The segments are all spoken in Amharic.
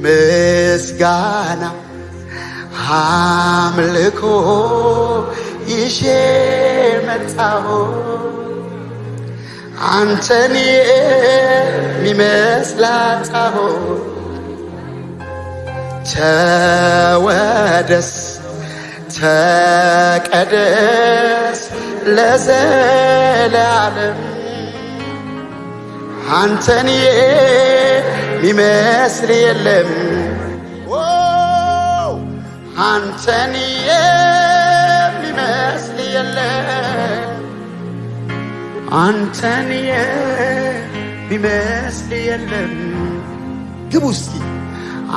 ምስጋና አምልኮ ይዤ መጣሁ አንተን የሚመስል አጣሁ ተወደስ ተቀደስ ለዘላለም አንተን የሚመስል የለም አንተን የሚመስል የለም አንተን የሚመስል የለም ግቡ እስኪ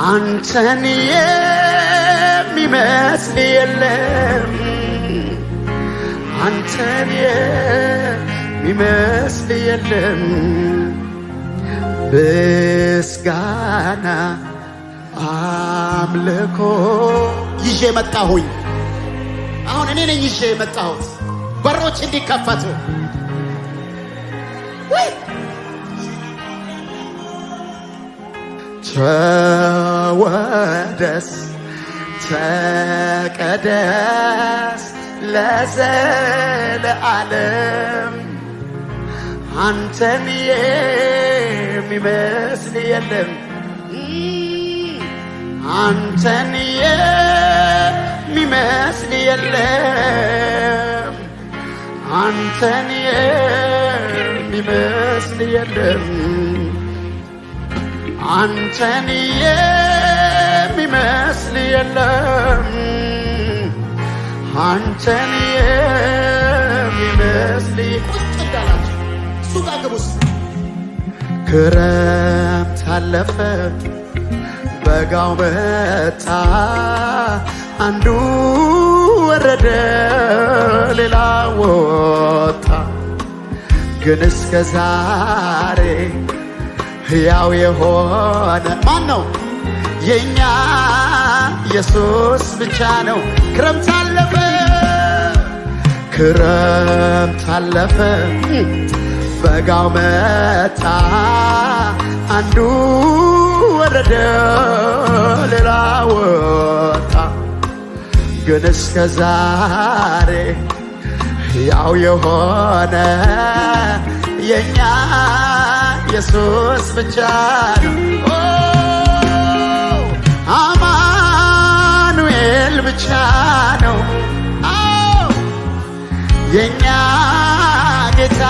አንተን የሚመስል የለም አንተን የሚመስል የለም ምስጋና አምልኮ ይዤ መጣሁኝ አሁን እኔ ነኝ ይዤ የመጣሁት በሮች እንዲከፈቱ ተወደስ ተቀደስ ለዘለዓለም አንተን የሚመስል የለም አንተን የሚመስል የለም አንተን የሚመስል የለም አንተን የሚመስል የለም አንተን የሚመስል ቁጭ እንዳላችሁ እሱ ጋር ግቡስ ክረምት አለፈ በጋው መጣ አንዱ ወረደ ሌላ ወጣ ግን እስከ ዛሬ ሕያው የሆነ ማን ነው የኛ ኢየሱስ ብቻ ነው ክረምት አለፈ በጋው መጣ አንዱ ወረደ ሌላ ወጣ ግን እስከ ዛሬ ሕያው የሆነ የኛ ኢየሱስ ብቻ ነው አማኑኤል ብቻ ነው የኛ ጌታ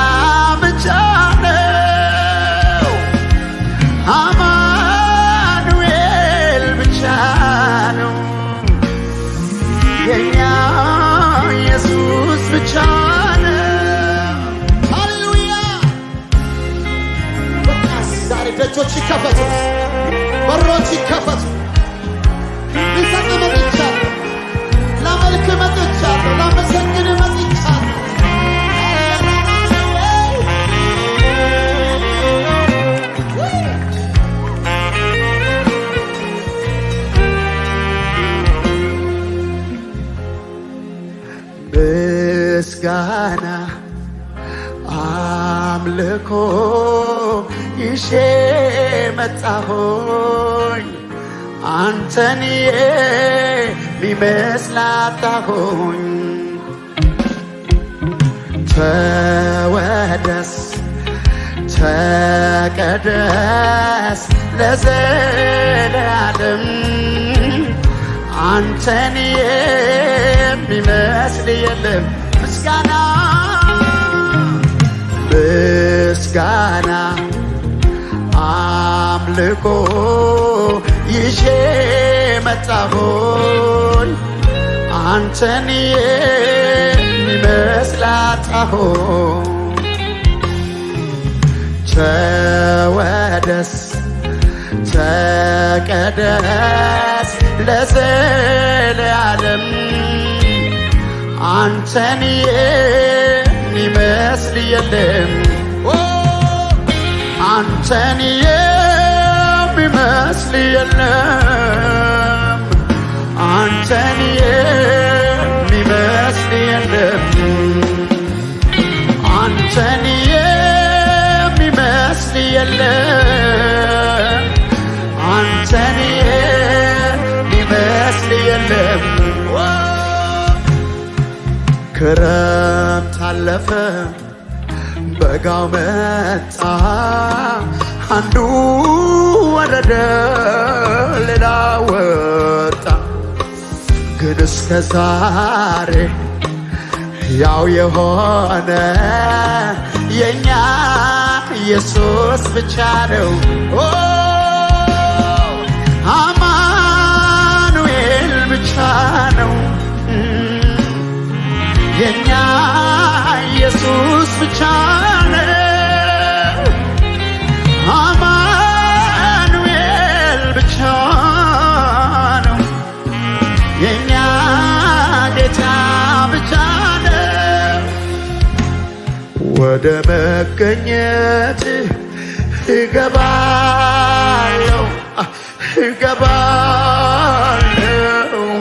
ብቻ ነው አማኑኤል ብቻ ነው የኛ ኢየሱስ ብቻ ነው ሃሌሉያ ዛሬ ደጆች ይከፈቱ በሮች ይከፈቱ ልሰጥ መጥቻለሁ ላመልክ መጥቻለሁ ላመሰግን መጥቻለሁ ምስጋና አምልኮ ይዤ መጣሁኝ አንተን የሚመስል አጣሁኝ ተወደስ ተቀደስ ለዘላለም አንተን የሚመስል የለም ምስጋና አምልኮ ይዤ መጣሁኝ አንተን የሚመስል አጣሁኝ ተወደስ ተቀደስ ለዘላለም አንተን የሚመስል የለም አንተን የሚመስል የለም አንተን የሚመስል የለም አንተን የሚመስል የለም አንተን ክረምት አለፈ በጋው መጣ አንዱ ወረደ ሌላ ወጣ ግን እስከ ዛሬ ያው የሆነ የኛ ኢየሱስ ብቻ ነው። አማኑኤል ብቻ ነው የኛ ኢየሱስ ብቻ ነው። አማኑኤል ብቻ ነው የኛ ጌታ ብቻ ነው። ወደ መገኘት እገባለሁ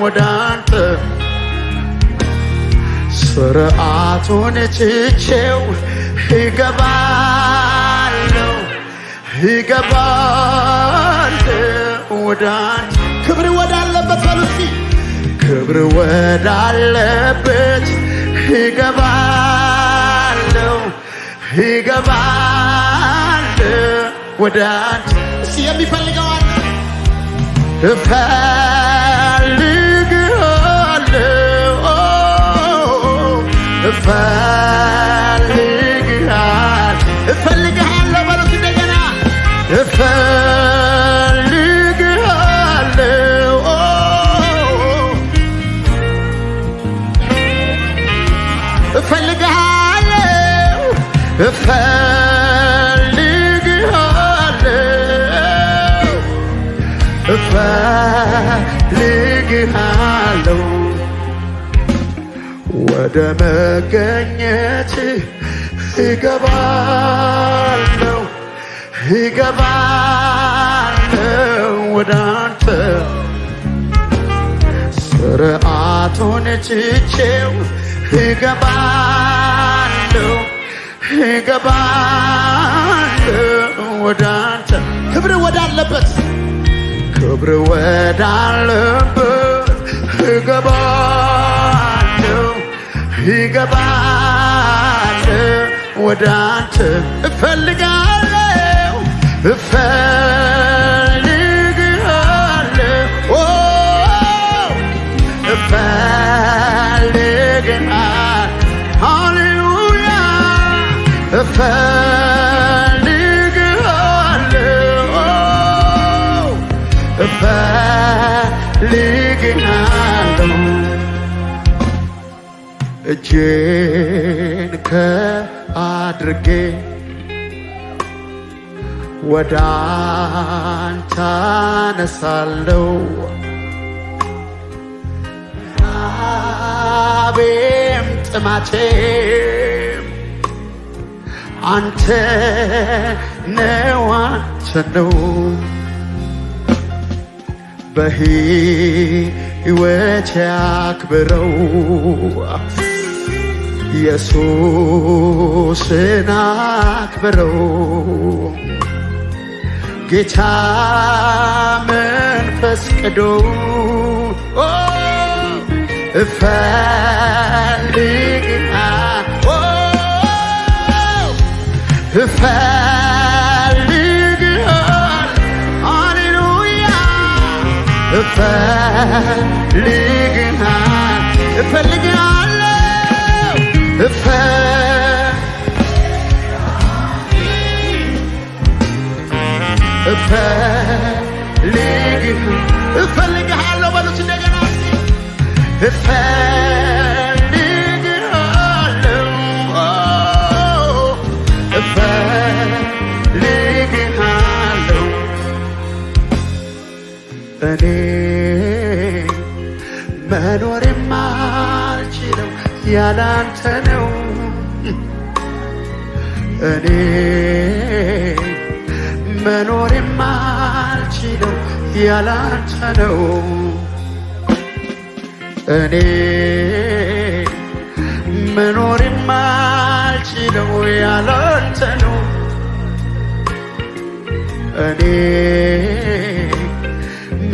ወደ አንተ ስርዓቱን ትቼው እገባለሁ ወደ አንተ ክብር ወዳለበት በሉሲ ክብር ወዳለበት እገባለሁ ወደ አንተ እስቲ የሚፈልገው አለ እፈልግሃለሁ በሉት እንደገና እፈልግሃለሁ ወደ መገኘት እገባለሁ ወደ አንተ ስርዓቱን ትቼው እገባለሁ ወደ አንተ ክብር ወዳለበት እገባለሁ ወደ አንተ እፈልግሃለሁ ሃሌሉያ እፈልግሃለሁ እጄን ከአድርጌ ወደ አንተ አነሳለሁ ራቤም ጥማቴም አንተ ነው በሕይወቴ አክብረው ኢየሱስን አክብረው ጌታ መንፈስ ቅዱስ እፈልግሃለሁ ሃሌሉያ እፈልግሃለሁ በሉት እንደገና እፈልግሃለሁ እኔ መኖር የማልችለው ያላንተ ነው እኔ መኖር የማልችለው ያላንተ ነው እኔ መኖር የማልችለው ያላንተ ነው እኔ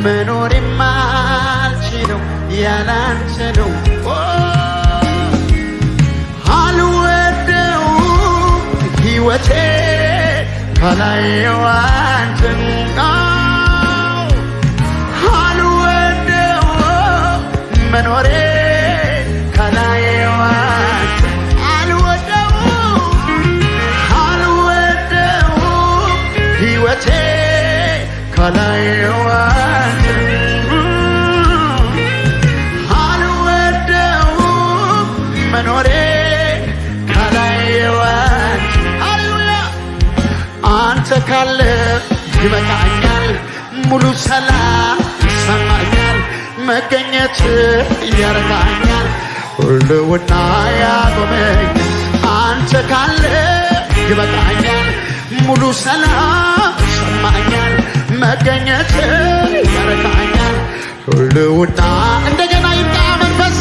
መኖር የማልችለው ያላንተ ነው ሕይወቴ ካላየው አንተን አልወደውም መኖሬ ካላየው አንተን አልወደውም ሕይወቴ ካላየው አንተን አልወደውም መኖሬ ካላየው አንተን አንተ ካለ ይበቃኛል ሙሉ ሰላም ይሰማኛል መገኘት ያረጋኛል ሁሉና ያቆመኝ አንተ ካለ ይበቃኛል ሙሉ ሰላም ይሰማኛል መገኘት ያረጋኛል ሁሉና እንደገና ይምጣ መንፈስ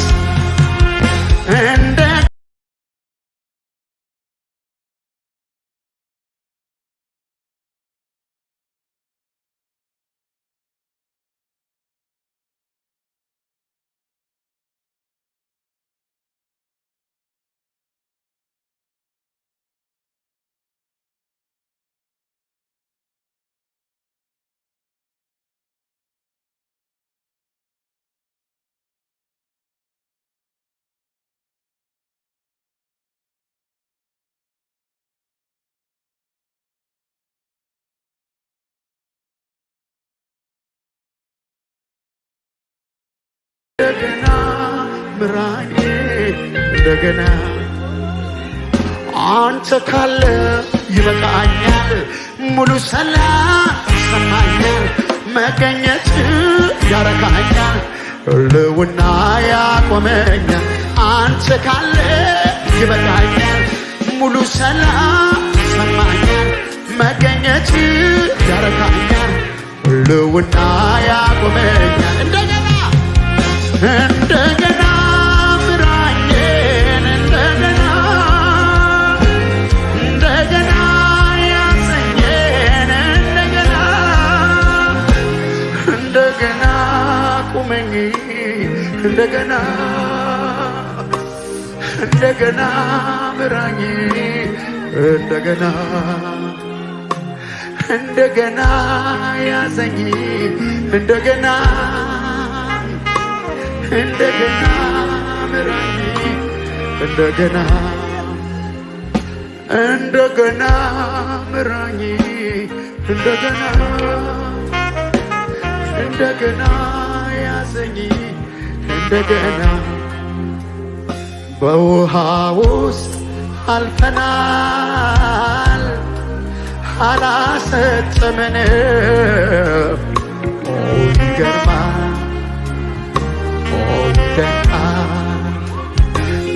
እንደገና ምራኝ እንደገና አንተ ካለ ይበቃኛል ሙሉ ሰላም ይሰማኛል መገኘት ያረካኛል ሁሉና ያቆመኛል አንተ ካለ ይበቃኛል ሙሉ ሰላም ይሰማኛል መገኘት ያረካኛል ሁሉና ያቆመኛል እንደገና ምራኝን እንደገና ያሰኘን እንደገና ቁመኝ እንደገና ምራኝ እንደገና ያሰኝ እንደገና ምራኝ እንደገና ምራኝ እንደገና ያሰኝ እንደገና በውሃ ውስጥ አልፈናል አላሰጠመንም ይገርማል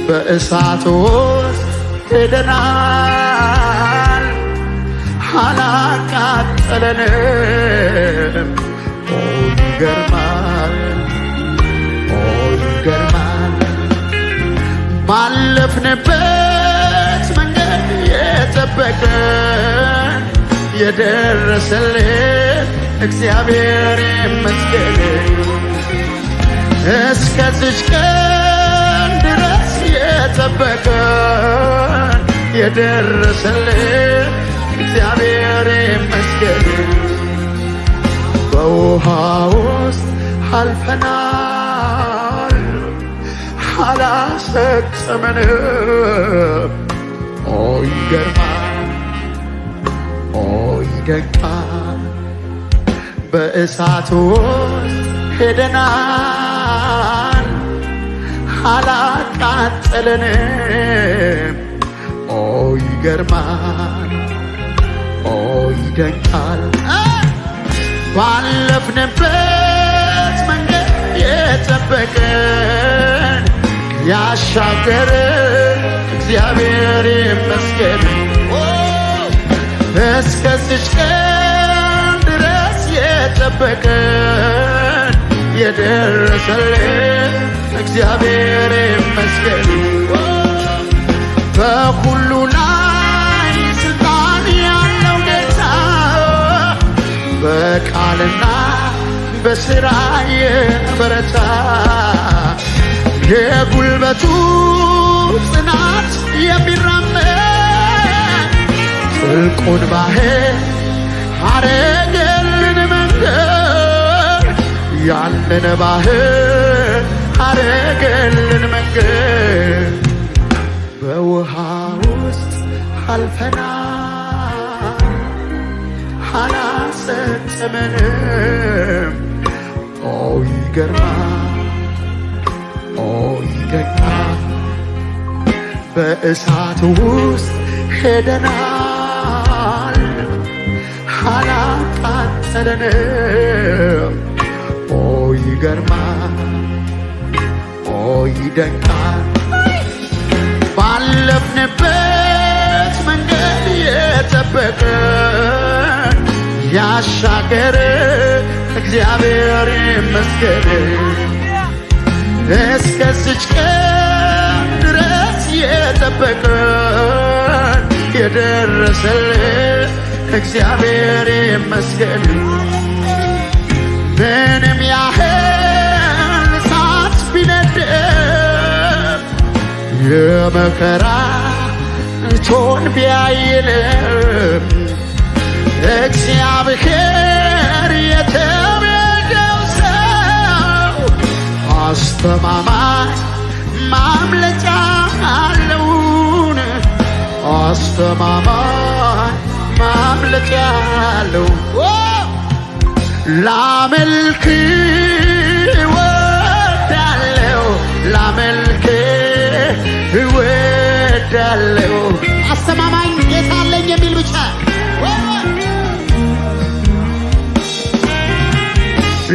በእሳት ውስጥ ሄደናል አላቃጠለንም ይገርማል ባለፍንበት መንገድ የጠበቀን የደረሰልን እግዚአብሔር ይመስገን እስከዚች ቀን ድረስ የጠበቀን የደረሰልን እግዚአብሔር ይመስገን በውሃ ውስጥ አልፈናል አላሰጠመንም ይገርማል ይደንቃል በእሳት ውስጥ ሄደናል አላቃጠለንም ይገርማል ይደንቃል ባለፍንበት መንገድ የጠበቀን ያሻገረን እግዚአብሔር ይመስገን እስከዚች ቀን ድረስ የጠበቀን የደረሰልን እግዚአብሔር ይመስገን በሁሉ ላይ ስልጣን ያለው ጌታ በቃልና በሥራ የበረታ የጉልበቱ ጽናት የሚራመድ ጥልቁን ባህር አረገልን መንገድ ያንን ባህር አረገልን መንገድ በውሃ ውስጥ አልፈናል አላሰጠመንም። ኦ ይገርማል ኦ ይደንቃል በእሳት ውስጥ ሄደናል አላቃጠለንም። ኦ ይገርማል ኦ ይደንቃል ባለፍንበት መንገድ የጠበቀን ያሻገረ እግዚአብሔር ይመስገን። እስከዚች ቀን ድረስ የጠበቀን የደረሰልን እግዚአብሔር ይመስገን። ምንም ያህል እሳት ቢነድም የመከራ እቶን ቢያይልም እግዚአብሔር የተቤዠው ሰው አስተማማኝ ማምለጫ አለውን። አስተማማኝ ማምለጫ አለው። ላመልክ እወዳለሁ ላመልክ እወዳለሁ። አስተማማኝ ጌታ አለኝ የሚል ብቻ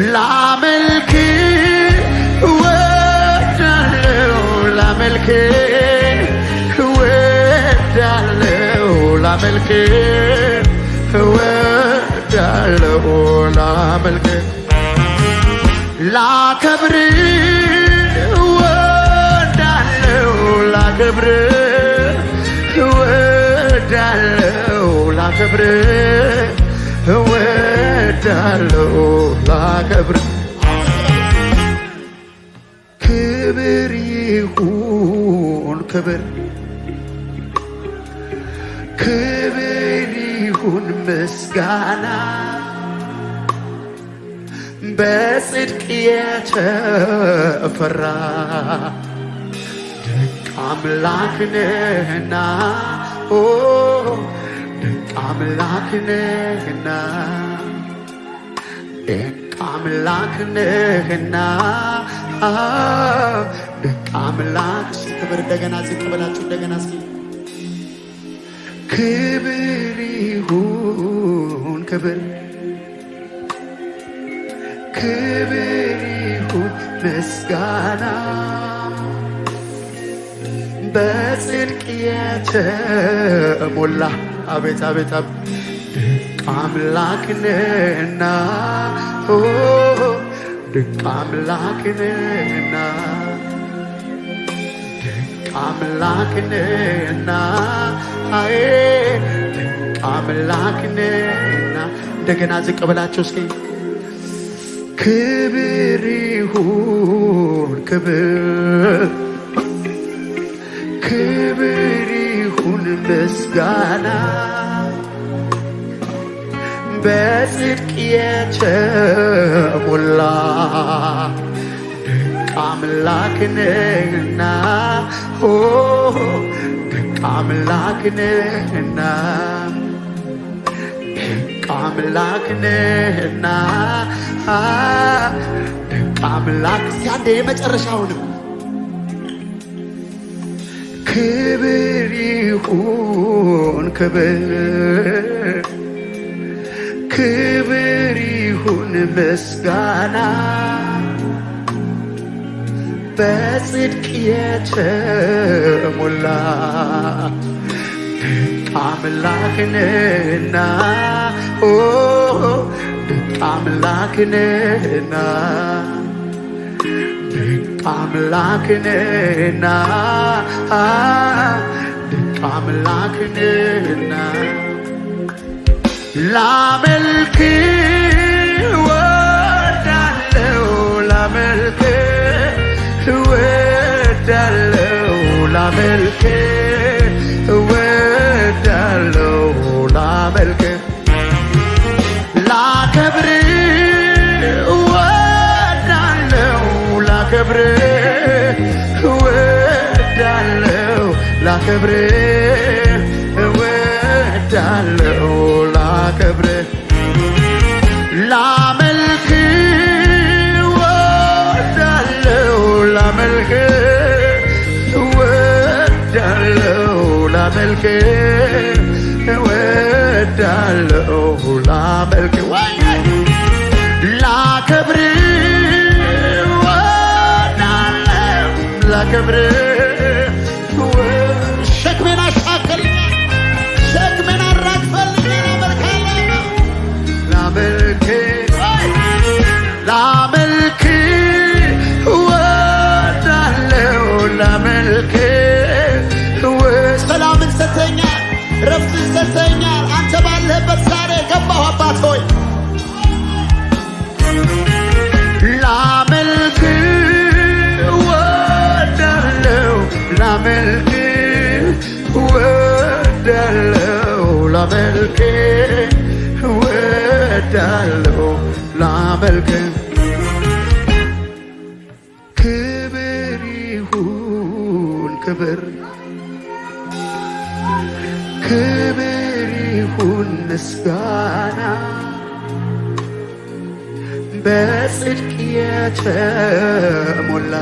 ላመልክ እወዳለሁ ላመልክ እወዳለሁ ላመልክ እወዳለሁ ላመልክ ላከብር እወዳለሁ ላከብር እወዳለሁ ላከብር እወዳለሁ ላከብር ክብር ይሁን ክብር ክብር ይሁን ምስጋና በጽድቅ የተፈራ ድንቅ አምላክ ነህና ድንቅ አምላክ ነህና ድንቅ አምላክ ነህና ድንቅ አምላክ። ክብር እንደገና ዝቅ ብላችሁ እንደገና እስኪ ክብር ይሁን ክብር ክብር ይሁን ምስጋና በጽድቅ የተሞላ አቤት አቤት ድንቅ አምላክ ነህና ድንቅ አምላክ ነህና ድንቅ አምላክ ነህና ድንቅ አምላክ ነህና። እንደገና ዝቅ ብላችሁ እስኪ ክብር ይሁን ክብር ክብር ይሁን ምስጋና በጽድቅ የተሞላ ድንቅ አምላክ ነህና ድንቅ አምላክ ነህና ድንቅ አምላክ ነህና ድንቅ አምላክ። እስኪ አንዴ የመጨረሻውንም ክብር ይሁን ክብር ክብር ይሁን ምስጋና በጽድቅ የተሞላ ድንቅ አምላክ ነህና ድንቅ አምላክ ነህና ድንቅ አምላክ ነህና ድንቅ አምላክ ነህና ላመልክ እወዳለሁ ላመልክ እወዳለሁ ላመልክ እወዳለሁ ላከብርህ እወዳለሁ ላከብርህ እወዳለሁ ላከብርህ ላመልክህ እወዳለሁ ላመልክህ እወዳለሁ ላመልክህ እወዳለሁ ላመልክህ ላከብርህ እወዳለሁ ላከብርህ ሸክሜን አሻክልኛል ሸክሜን አራግፈልኛል ላመልክህ ላመልክህ እወዳለሁ ላመልክህ ሰላምን ሰጥተኛል ረፍትን ሰጥተኛል አንተ ባለህበት ዛሬ ገባሁ አባት ሆይ ላመልክህ እወዳለሁ ላመልክህ እወዳለሁ ላመልክህ እወዳለሁ ላመልክህ ክብር ይሁን ክብር ክብር ይሁን ምስጋና በጽድቅ የተሞላ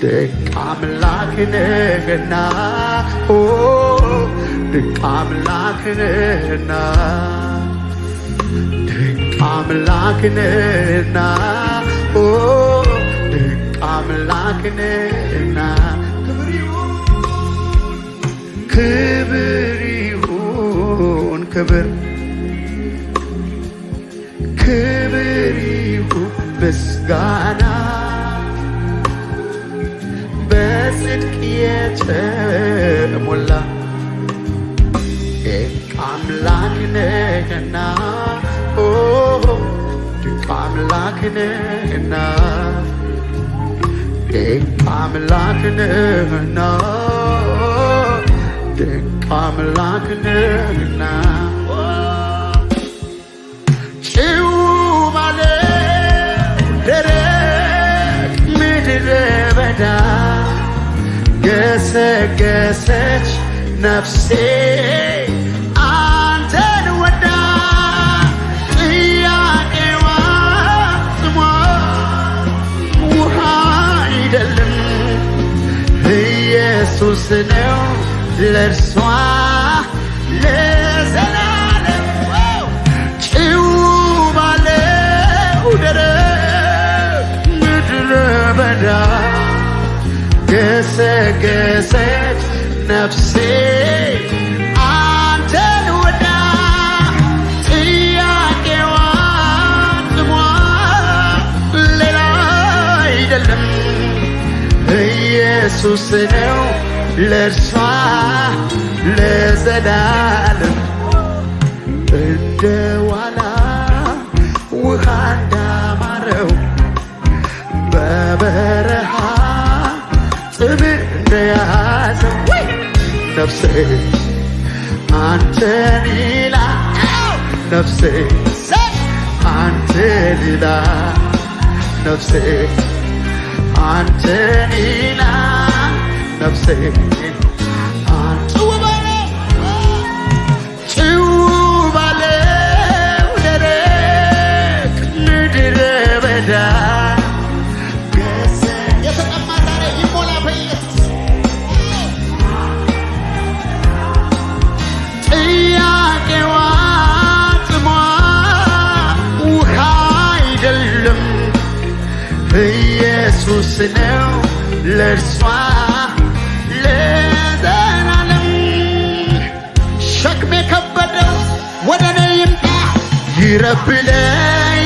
ድንቅ አምላክ ነህና ድንቅ አምላክ ነህና ድንቅ አምላክ ነህና ድንቅ አምላክ ነህና ክብር ይሁን ክብር ክብር ይሁን ምስጋና በጽድቅ የተሞላ ድንቅ አምላክ ነህና ድንቅ አምላክ ነህና ድንቅ አምላክ ነህና ድንቅ አምላክ ነህና ጭው ባለው ደረቅ ምድረ በዳ ገሰገሰች ነፍሴ አንተን ወዳ ጥያቄዋ ጥሟ ውሃ አይደለም ኢየሱስ ነው ለእርሷ ለዘላለም ጭው ባለው ደረቅ ምድረ በዳ ገሰገሰች ነፍሴ አንተን ወዳ ጥያቄዋ ጥሟ ሌላ አይደለም ኢየሱስ ነው ለእርሷ ለዘላለም እንደ ዋላ ውሃ እንዳማረው በበረሃ ጥም እንደያዘው ነፍሴ አንተን ይላል ነፍሴ አንተን ይላል ነፍሴ አንተን ይላል ነፍሴ ጭው ባለው ደረቅ ምድረ በዳ የተጠማ ዛሬ ይሞላ በኢየሱስ ጥያቄዋ ጥሟ ውሃ አይደለም ኢየሱስ ነው ለእርሷ ለዘላለም ሸክሜ ከበደው ወደ እኔ ይምጣ ይረብ ብለህ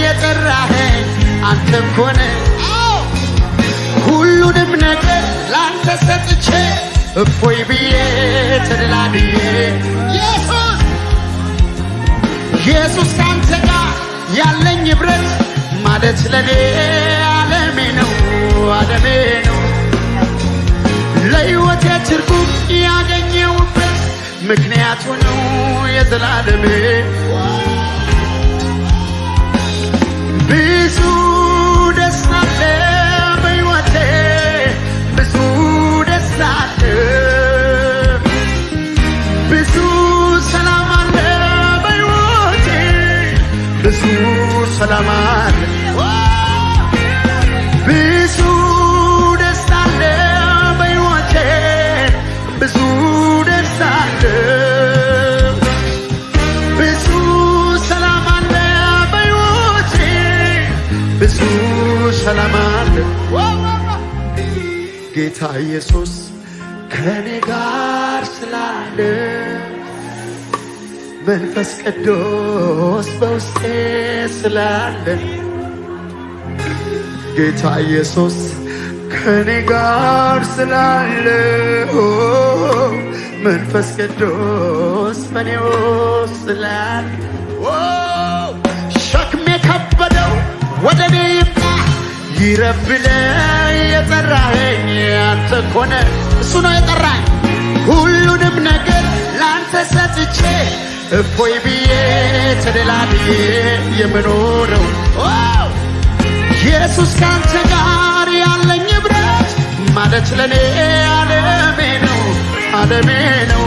የጠራኸኝ አንተ እኮ ነህ ሁሉንም ነገር ላንተ ሰጥቼ እፎይ ብዬ ተደላድዬ ኢየሱስ ካንተ ጋር ያለኝ ኅብረት ማለት ለኔ ዓለሜ ነው ዓለሜ ነው ለሕይወቴ ትርጉም ያገኘሁበት ምክንያቱ ነው የዘላለሜ ብዙ ደስታ አለ ብዙ ሰላም አለ። ጌታ ኢየሱስ ከኔ ጋር ስላለ መንፈስ ቅዱስ በውስጤ ስላለ ጌታ ኢየሱስ ከኔ ጋር ስላለ መንፈስ ቅዱስ በኔ ውስጥ ስላለ ሸክሜ ከበደው ወደ እኔ ይምጣ ይረብለ የጠራኸኝ አንተ እኮ ነህ። እሱ ነው የጠራኝ ሁሉንም ነገር ላንተ ሰጥቼ እፎይ ብዬ ተደላድዬ የምኖረው ኢየሱስ ካንተ ጋር ያለኝ ኅብረት ማለት ለኔ ዓለሜ ነው ዓለሜ ነው።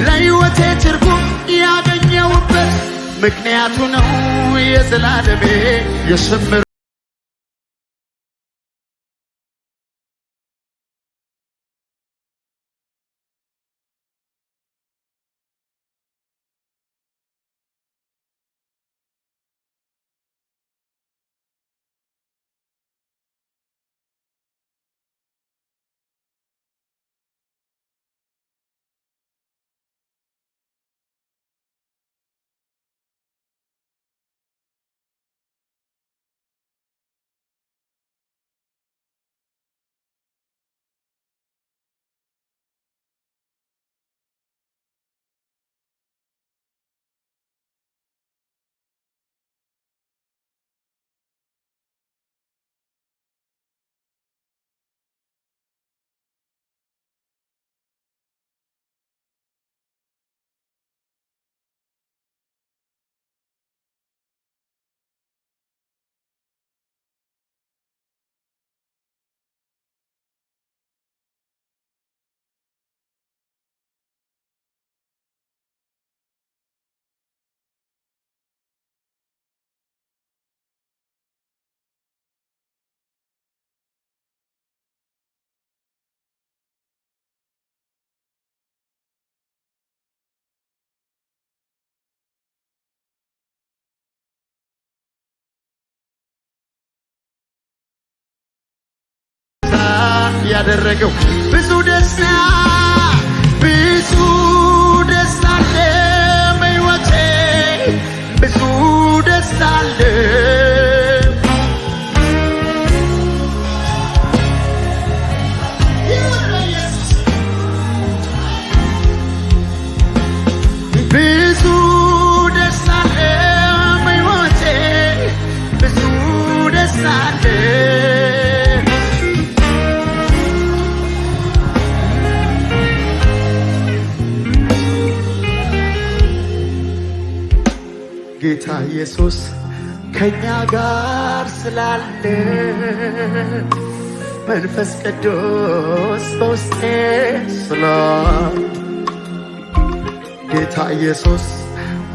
ለሕይወቴ ትርጉም ያገኘውበት ምክንያቱ ነው የዘላለሜ የስምር ያደረገው ብዙ ደስታ አለ በሕይወቴ ብዙ ደስታ አለ ብዙ ደስታ አለ በሕይወቴ ብዙ ደስታ አለ ጌታ ኢየሱስ ከኛ ጋር ስላለ መንፈስ ቅዱስ በውስጤ ስላለ ጌታ ኢየሱስ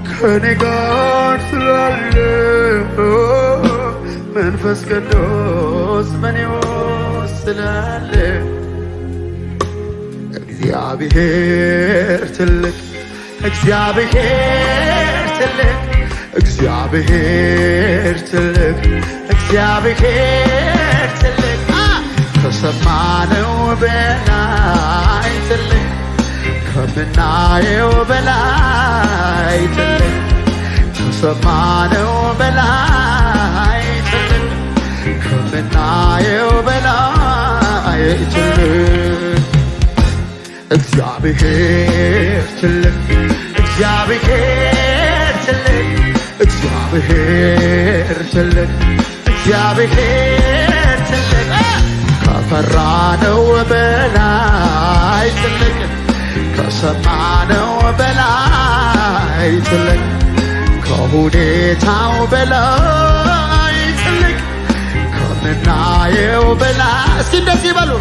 ከኔ ጋር ስላለ መንፈስ ቅዱስ በኔ ውስጥ ስላለ እግዚአብሔር ትልቅ እግዚአብሔር ትልቅ እግዚአብሔር ትልቅ እግዚአብሔር ትልቅ ከሰማነው በላይ ትልቅ ከምናየው በላይ ትልቅ ከሰማነው በላይ ትልቅ ከምናየው በላይ ትልቅ እግዚአብሔር ትልቅ እግዚአብሔር ትልቅ እግዚአብሔር ትልቅ እግዚአብሔር ትልቅ ከፈራነው በላይ ትልቅ ከሰማነው በላይ ትልቅ ከሁኔታው በላይ ትልቅ ከምናየው በላይ እስኪ እንደዚህ በሉ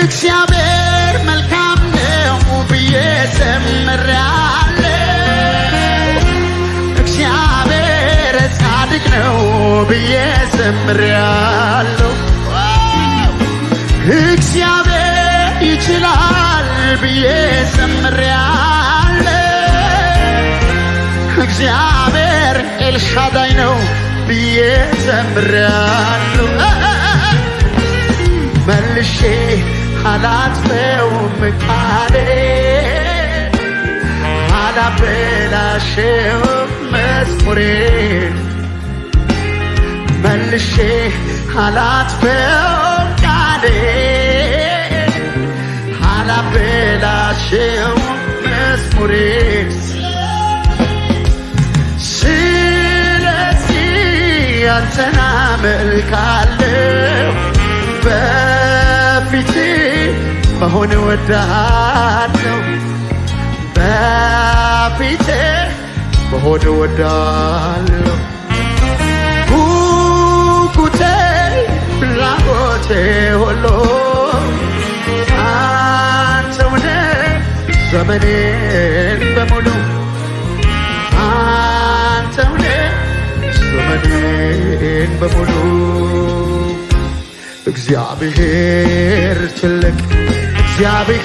እግዚአብሔር መልካም ነው ብዬ ዘምሬአለሁ እግዚአብሔር ጻድቅ ነው ብዬ ዘምሬአለሁ እግዚአብሔር ይችላል ብዬ ዘምሬአለሁ እግዚአብሔር ኤልሻዳይ ነው ብዬ ዘምራለሁ። መልሼ አላጥፈውም ቃሌን አላበላሸውም መዝሙሬን መልሼ አላጥፈውም ቃሌን አላበላሸውም መዝሙሬን ስለዚህ አንተን አመልካለሁ በፊት መሆን እወዳለሁ በፊት መሆን እወዳለሁ ጉጉቴ ፍላጎቴ ሁሉ አንተው ነህ ዘመኔን በሙሉ አንተው ነህ ዘመኔን በሙሉ እግዚአብሔር ትልቅ እግዚአብሔር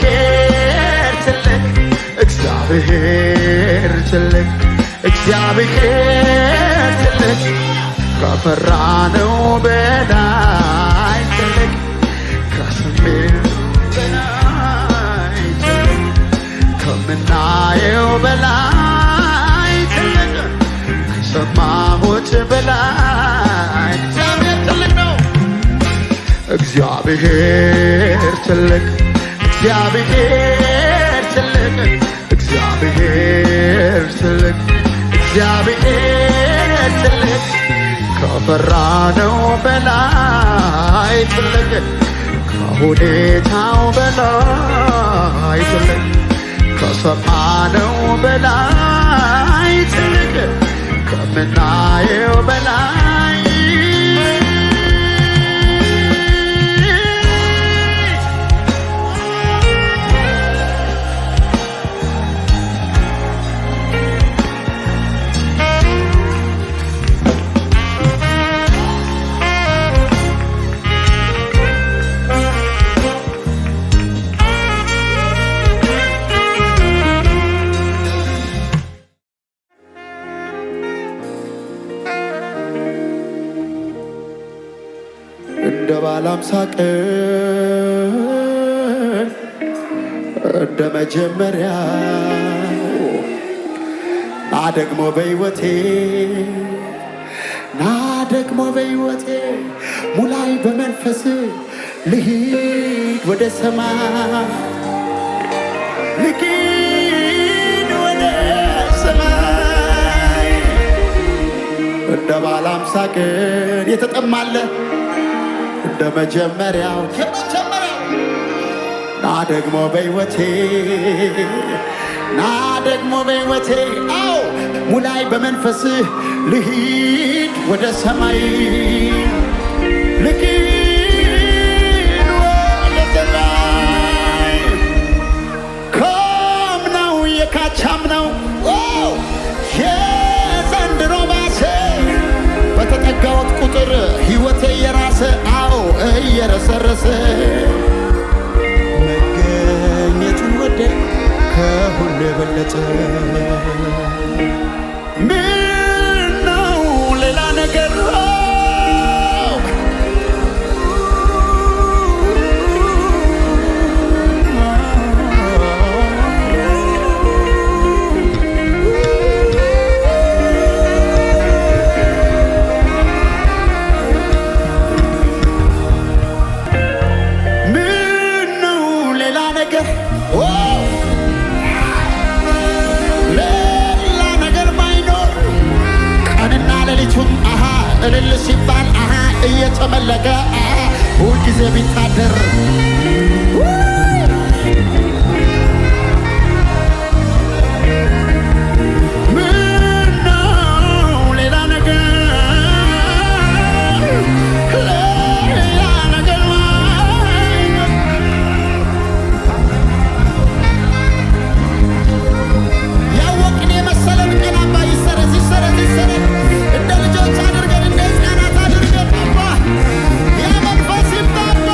ትልቅ እግዚአብሔር ትልቅ እግዚአብሔር ትልቅ ከፈራነው በላይ ትልቅ ከስሜት በላይ ትልቅ ከምናየው በላይ ትልቅ ከሰማሁት በላይ እግዚአብሔር ትልቅ ነው። እግዚአብሔር ትልቅ እግዚአብሔር ትልቅ እግዚአብሔር ትልቅ እግዚአብሔር ትልቅ ከፈራነው በላይ ትልቅ ከሁኔታው በላይ ትልቅ ከሰማነው በላይ ትልቅ ከምናየው በላይ እንደ ባለ አምሳ ቀን እንደ መጀመሪያው ና ደግሞ በሕይወቴ ና ደግሞ በሕይወቴ ሙላይ በመንፈስ ልሂድ ወደ ሰማይ ልሂድ ወደ ሰማይ እንደ ባለ አምሳ ቀን የተጠማለ እንደ መጀመሪያው ና ደግሞ በሕይወቴ ና ደግሞ በሕይወቴ አው ሙላይ በመንፈስህ ልሂድ ወደ ሰማይ ልሂድ ወደ ሰማይ ካምናው የካቻምናው የዘንድሮ ባሰ በተጠጋሁት ቁጥር ሕይወቴ የራሰ አው እየረሰረሰ መገኘቱን ወደድኩ ከሁሉ የበለጠ ምነው ሌላ ነገር እልል ሲባል እየተመለከ ሁልጊዜ ቢታደር ምነው ሌላ ነገር ያወቅን የመሰለን ቀን አባ ይሰረዝ ይሰረዝ ይሰረዝ እንደ ልጆች አድርገን እንደ ሕፃናት አድርገን አባ የመንፈስ ይባባ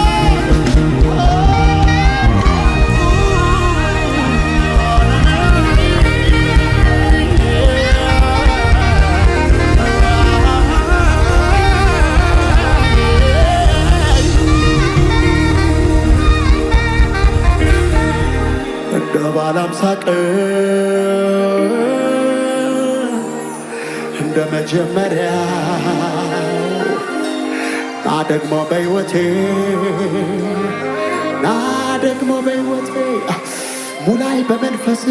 ሳቅ እንደ መጀመሪያው ና ደግሞ በሕይወቴ ና ደግሞ በሕይወቴ ሙላይ በመንፈስ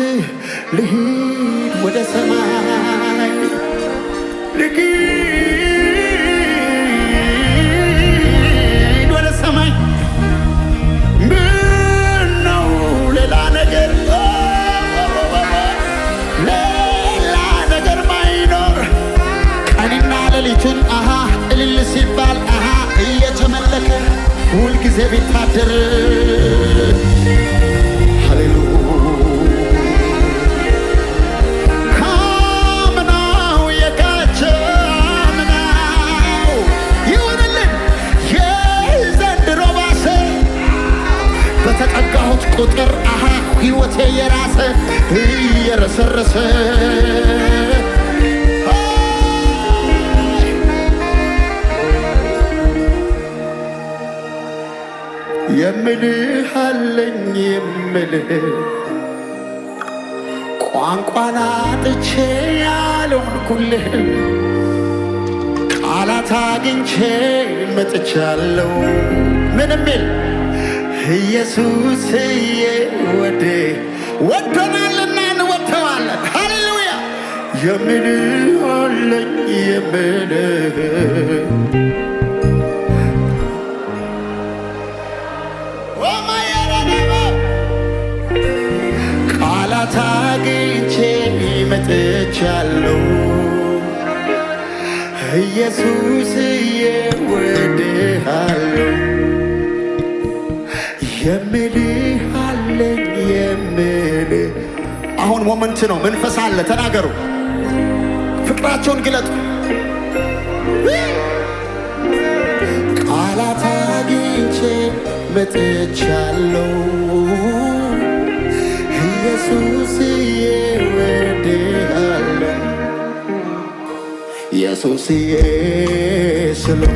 ልሂድ ወደ ሰማይ ልሂድ ወደ ሰማይ ምነው ሌላ ነገር ማይኖር ቀንና ሌሊቱን እልል ሲባል እየተመለከ ሁልጊዜ ቢታደር በተጠጋሁት ቁጥር ሕይወቴ የራሰ እየረሰረሰ የምልህ አለኝ የምልህ ቋንቋን አጥቼ ያልሆንኩልህ ቃላት አግኝቼ መጥቻለሁ ምን የሚል ኢየሱስዬ ወዶናልና እንወደዋለን ሃሌሉያ የምልህ አለኝ የምልህ ቃላት አግኝቼ መጥቻለሁ ኢየሱስዬ ወድሃለሁ የምልህ አለኝ የምልህ አሁን ሞመንት ነው መንፈስ አለ ተናገሩ ፍቅራቸውን ግለጡ ቃላት አግኝቼ መጥቻለሁ ኢየሱስዬ ወድሃለሁ ኢየሱስዬ ስለው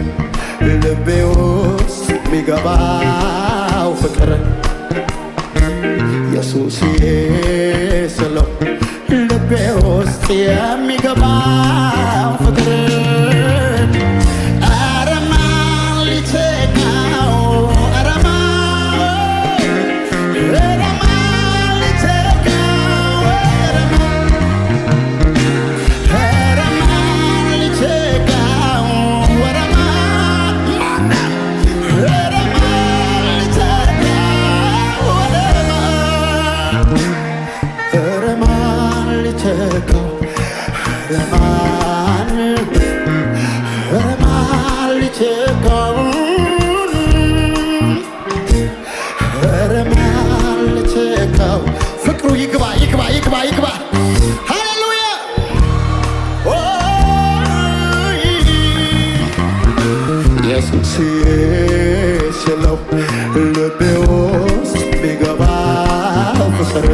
ልቤ ውስጥ የሚገባው ፍቅር ኢየሱስዬ ስለው ልቤ ውስጥ የሚገባው ፍቅር ኧረ ማን ሊተካው ኧረ ማን ሊተካው ኧረ ማን ሊተካው ኧረ ፍቅሩ ይግባ ይግባ ይግባ ይግባ ሃሌሉያ ኢየሱስዬ ስለው ልቤ ውስጥ ቢገባው ፍቅር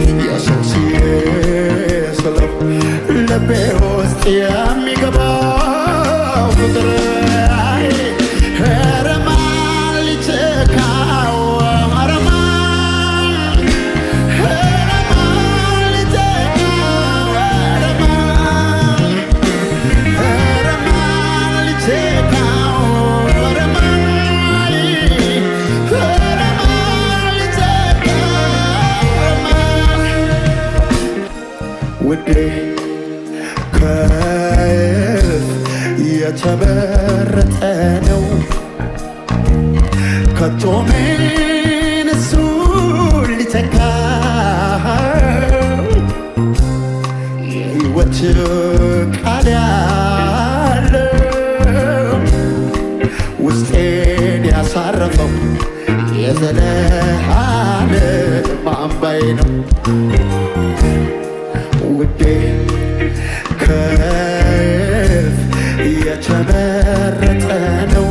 ኢየሱስዬ ስለው ልቤ ውስጥ የሚገባው ፍቅር ኧረ ማን ሊተካው ኧረ ማን ሊተካው ኧረ ማን ሊተካው ኧረ ማን ሊተካው ውዴ ከፍ የተመረጠ ነው ከቶ ምን እሱ ሊተካ የሕይወት ቃል ያለው ውስጤን ያሳረፈው የዘለዓለም አምባዬ ነው ውዴ ከፍ የተመረጠ ነው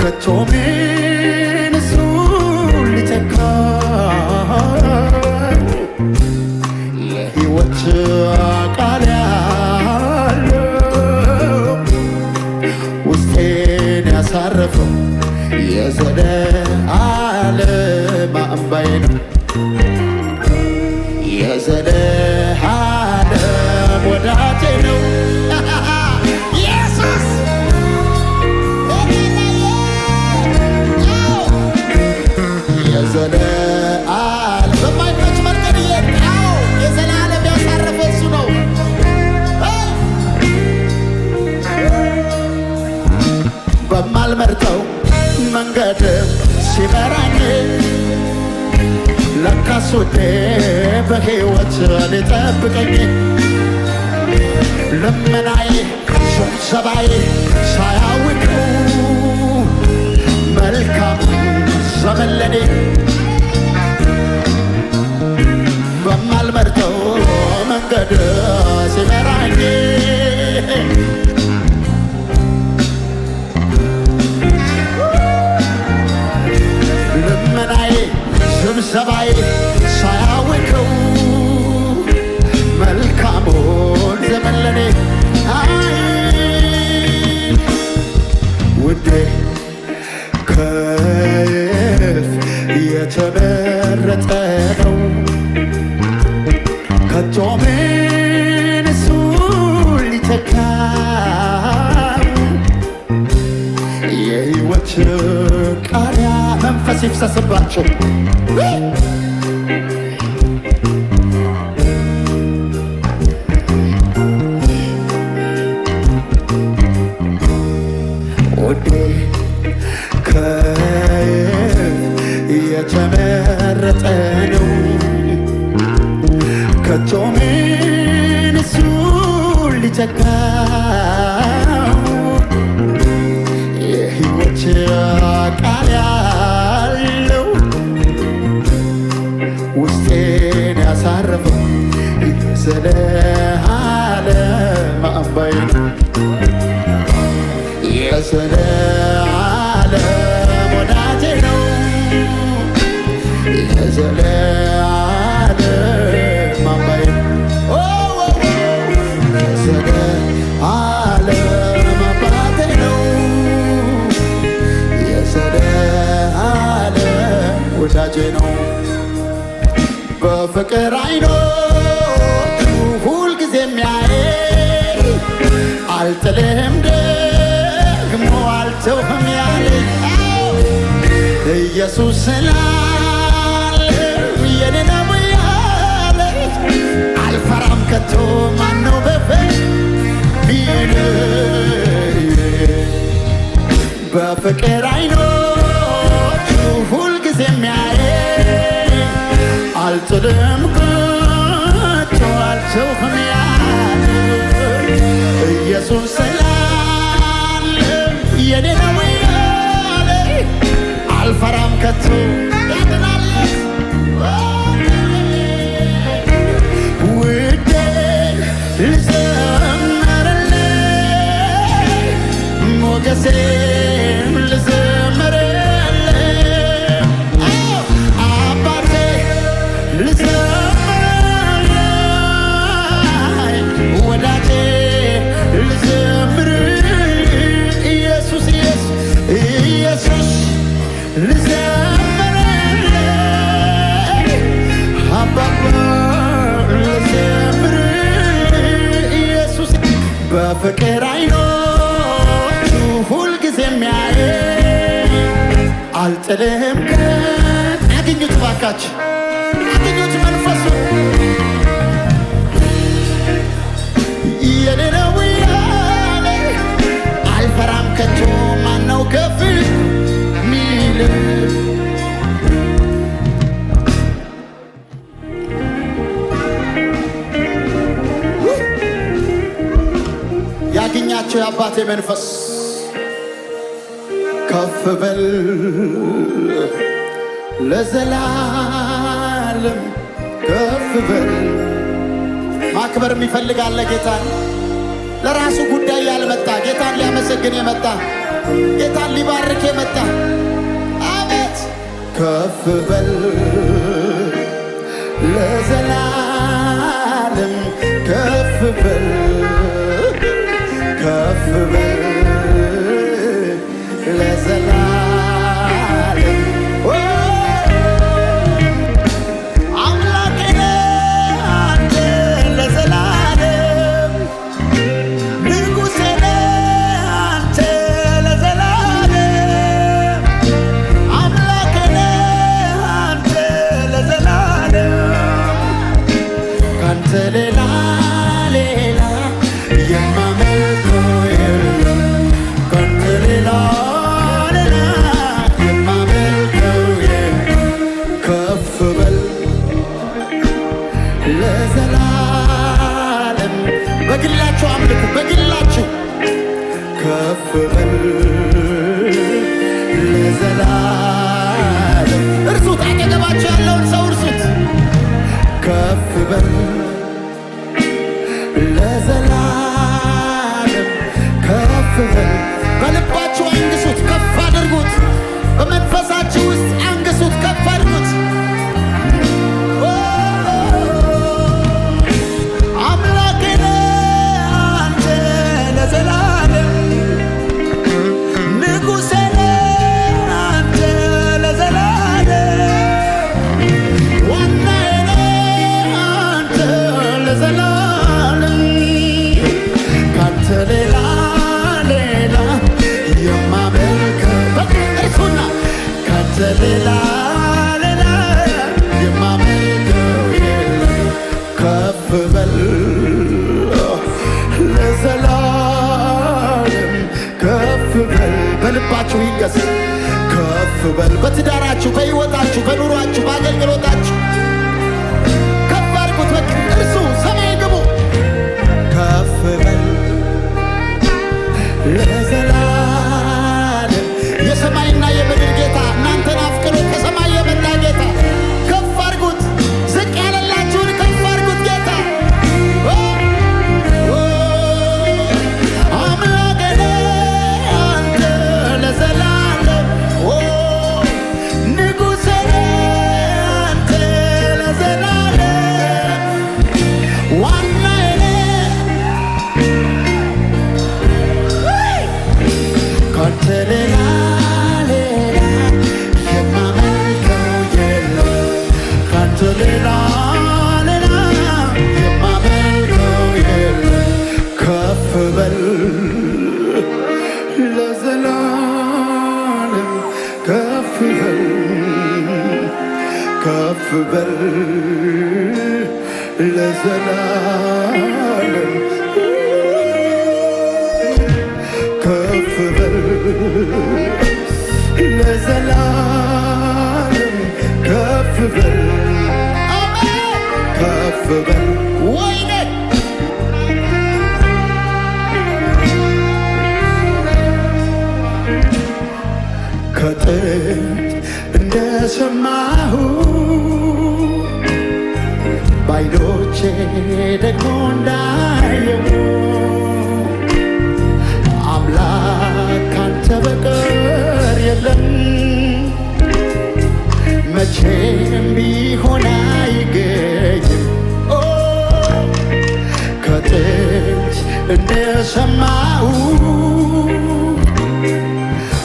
ከቶ ምን እሱ ሊተካ የሕይወት ቃል ያለው ውስጤን ያሳረፈው የዘለዓለም አምባ ነው የዘለዓለም ወዳጄ ነው ኢየሱስ የዘለዓለም በማይመች መንገድ እየሄድን የዘላለም ያሳረፈ እሱ ነው። በማልመርጠው መንገድ ሲመራኝ ለካስ ውዴ በሕይወት ሊጠብቀኝ ልመናዬ ስብሰባዬ ሳያውቀው መልካም ዘመን ለኔ በማልመርጠው መንገድ ሲመራኝ ልመናዬ ስብሰባዬ ሳያውቀው መልካሙን ዘመን ለኔ ውዴ ከየት የተመረጠ ነው ከቶ ምን እሱን ሊተካው የሕይወት ቃሪያ መንፈስ ይፍሰስባቸው ውዴ የተመረጠ ነው ከቶ ምን እሱን ሊተካው የሕይወት ቃል ያለው ውስጤን ያሳረፈው የዘለዓለም አምባዬ ነው የዘለዓለም ወዳጄ ነው የዘለዓለም አምባዬ የዘለዓለም አባቴ ነው የዘለዓለም ወዳጄ ነው በፍቅር ዓይኖቹ ሁልጊዜ የሚያየኝ አልጥልህም ደግሞ አልተውህም ያለኝ ኢየሱስ ስላለው የኔ ነው ያለኝ አልፈራም ከቶ ማነው በፊት ቢለኝ በፍቅር ዓይኖቹ ሁልጊዜ የሚያየኝ አልጥልም ከቶ አልተውህም ያለኝ ኢየሱስ ስላለው የኔ ነው ያለኝ አልፈራም ከቶ ያድናል ውዴ ልዘምርልህ ሞገሴም ልዘምርልህ አባቴ ልዘምርልህ ወዳጄ ልዘምርልህ ኢየሱስ ኢየሱስ ልዘምርልህ አባባ ልዘምርልህ ኢየሱስ በፍቅር ዓይኖቹ ሁልጊዜ የሚያየኝ አልጥልህም አግኙት እባካችሁ አግኙት መንፈሱ የኔ ነው ያለኝ አልፈራም ከቶ ማነው ከፊት ሚል ያግኛቸው የአባቴ መንፈስ ከፍ በል ለዘላለም ከፍ በል ማክበር የሚፈልግ አለ ጌታን ለራሱ ጉዳይ ያልመጣ ጌታን ሊያመሰግን የመጣ ጌታን ሊባርክ የመጣ አቤት ከፍ በል ለዘላለም ከፍ በል ከፍ በል ለዘላለም ሌላ የማመልከው የለም ካንተ ሌላ የማመልከው የለም ከፍ በል ለዘላለም በግላችሁ አምልኩ በግላችሁ ከፍ በል ለዘላለም እርሱት አጠገባችሁ ያለውን ሰው እርሱት ከፍ በል ለዘላለም ከፍ በል በልባችሁ አንግሱት ከፍ አድርጉት በመንፈሳችሁ ውስጥ አንግሱት ከፍ አድርጉት አምላኬ ነህ አንተ ለዘላለም ንጉሴ ነህ አንተ ለዘላለም ዋናዬ ነህ አንተ ለዘላለም ካንተ ሌላ የማመልከው እርሱና ካንተ ሌላ የማመልከው የለም ከፍ በል ለዘላለም ከፍ በል በልባችሁ ይንገስ ከፍ በል በትዳራችሁ በሕይወታችሁ በኑሯችሁ በአገልግሎታችሁ ከፍ አድርጉት በቃ እርሱ ሰማይ ግቡ ከፍ በል ለዘላለም የሰማይና የምድር ጌታ እናንተን አፍቅሮ ከሰማይ የመጣ ጌታ ከፍ አድርጉት ዝቅ ያለላችሁን ከፍ አድርጉት ጌታ አምላኬ ነህ አንተ ለዘላለም ንጉሴ ነህ አንተ ለዘላለም ዋናዬ ነህ ካንተ ሌላ የማመልከው የለም ካንተ ሌላ የማመልከው የለም ከፍ በል ለዘላለም ከፍ በል ከፍ በል ለዘላለም ከፍ በል ለዘላለም ከፍ በል ከፍ በል ወይኔ ከጥንት እንደሰማሁ በዓይኖቼ ደግሞ እንዳየሁ አምላክ ካንተ በቀር የለም መቼም ቢሆን አይገኝም ከጥንት እንደሰማሁ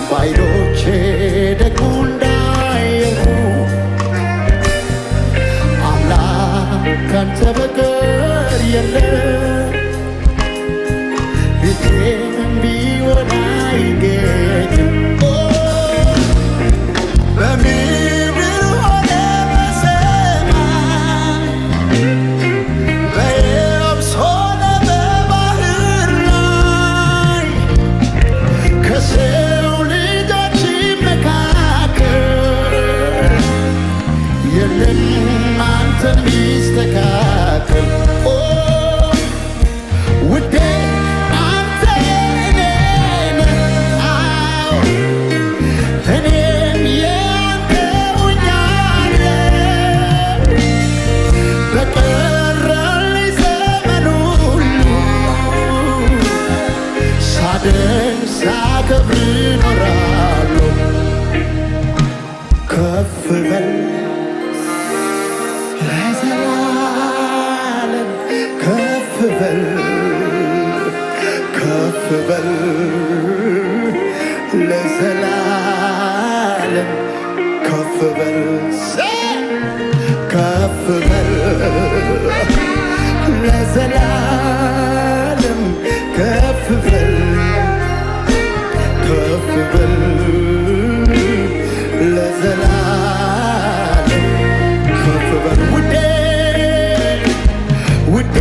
በዓይኖቼ ደግሞ እንዳየሁ አምላክ ካንተ በቀር የለም መቼም ቢሆን አይገኝም በምድር ሆነ በሰማይ በየብስ ሆነ በባህር ላይ ከሰው ልጆች መካከል የለም አንተን ሚስተካከል ውዴ አንተ የኔ ነህ እኔም ያንተ ሆኛለሁ በቀረልኝ ዘመን ሁሉ ሳደንቅ ሳከብር እኖራለሁ ከፍ በል ለዘላለም ከፍ በል ከፍ በል ለዘላለም ከፍ በል ከፍ በል ለዘላለም ከፍ በል ከፍ በል ለዘላለም ከፍ በል ውዴ ውዴ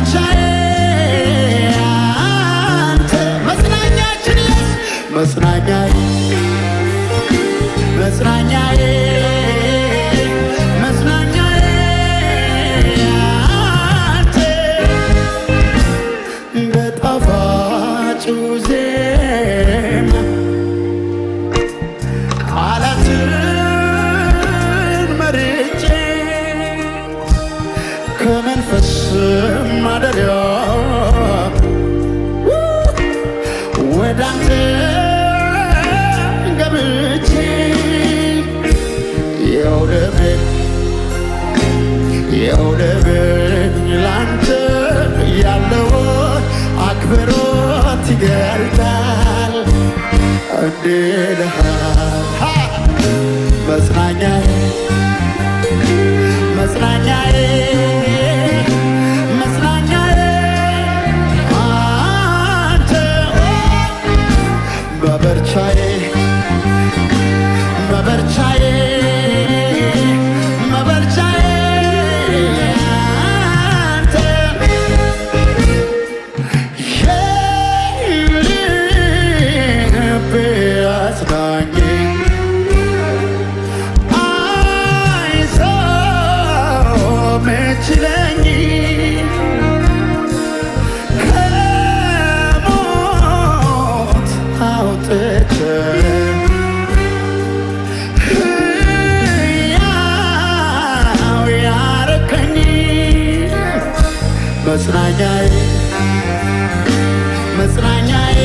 መበርቻዬ አንተ መጽናኛችን ኢየሱስ መጽናኛዬ መጽናኛዬ መጽናኛዬ አንተ በጣፋጩ ዜማ ቃላትን መርጬ ከመንፈስ ማደሪያ ወደ አንተ ገብቼ የውደብን ላንተ ያለው አክብሮት ይገልጣል። እንዲህ መጽናኛዬ መጽናኛዬ መጽናኛዬ አንተ መበርቻዬ መበርቻዬ መበርቻዬ አንተ የልቤ አጽናኝ ችለኝ ከሞት አውጥተህ ሕያው ያረከኝ መጽናኛዬ መጽናኛዬ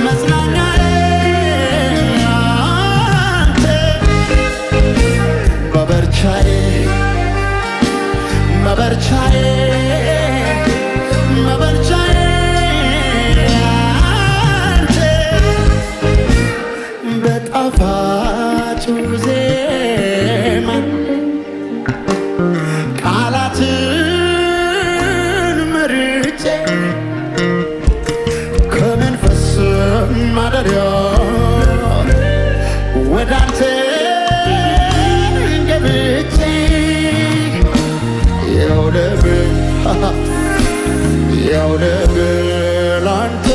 መጽናኛዬ አንተ መበርቻዬ መበርቻዬ መበርቻዬ አንተ በጣፋጩ ዜማ ቃላትን መርጬ ከመንፈስ ማደሪያ ወደ አንተ ገብቼ የውደብን ላንተ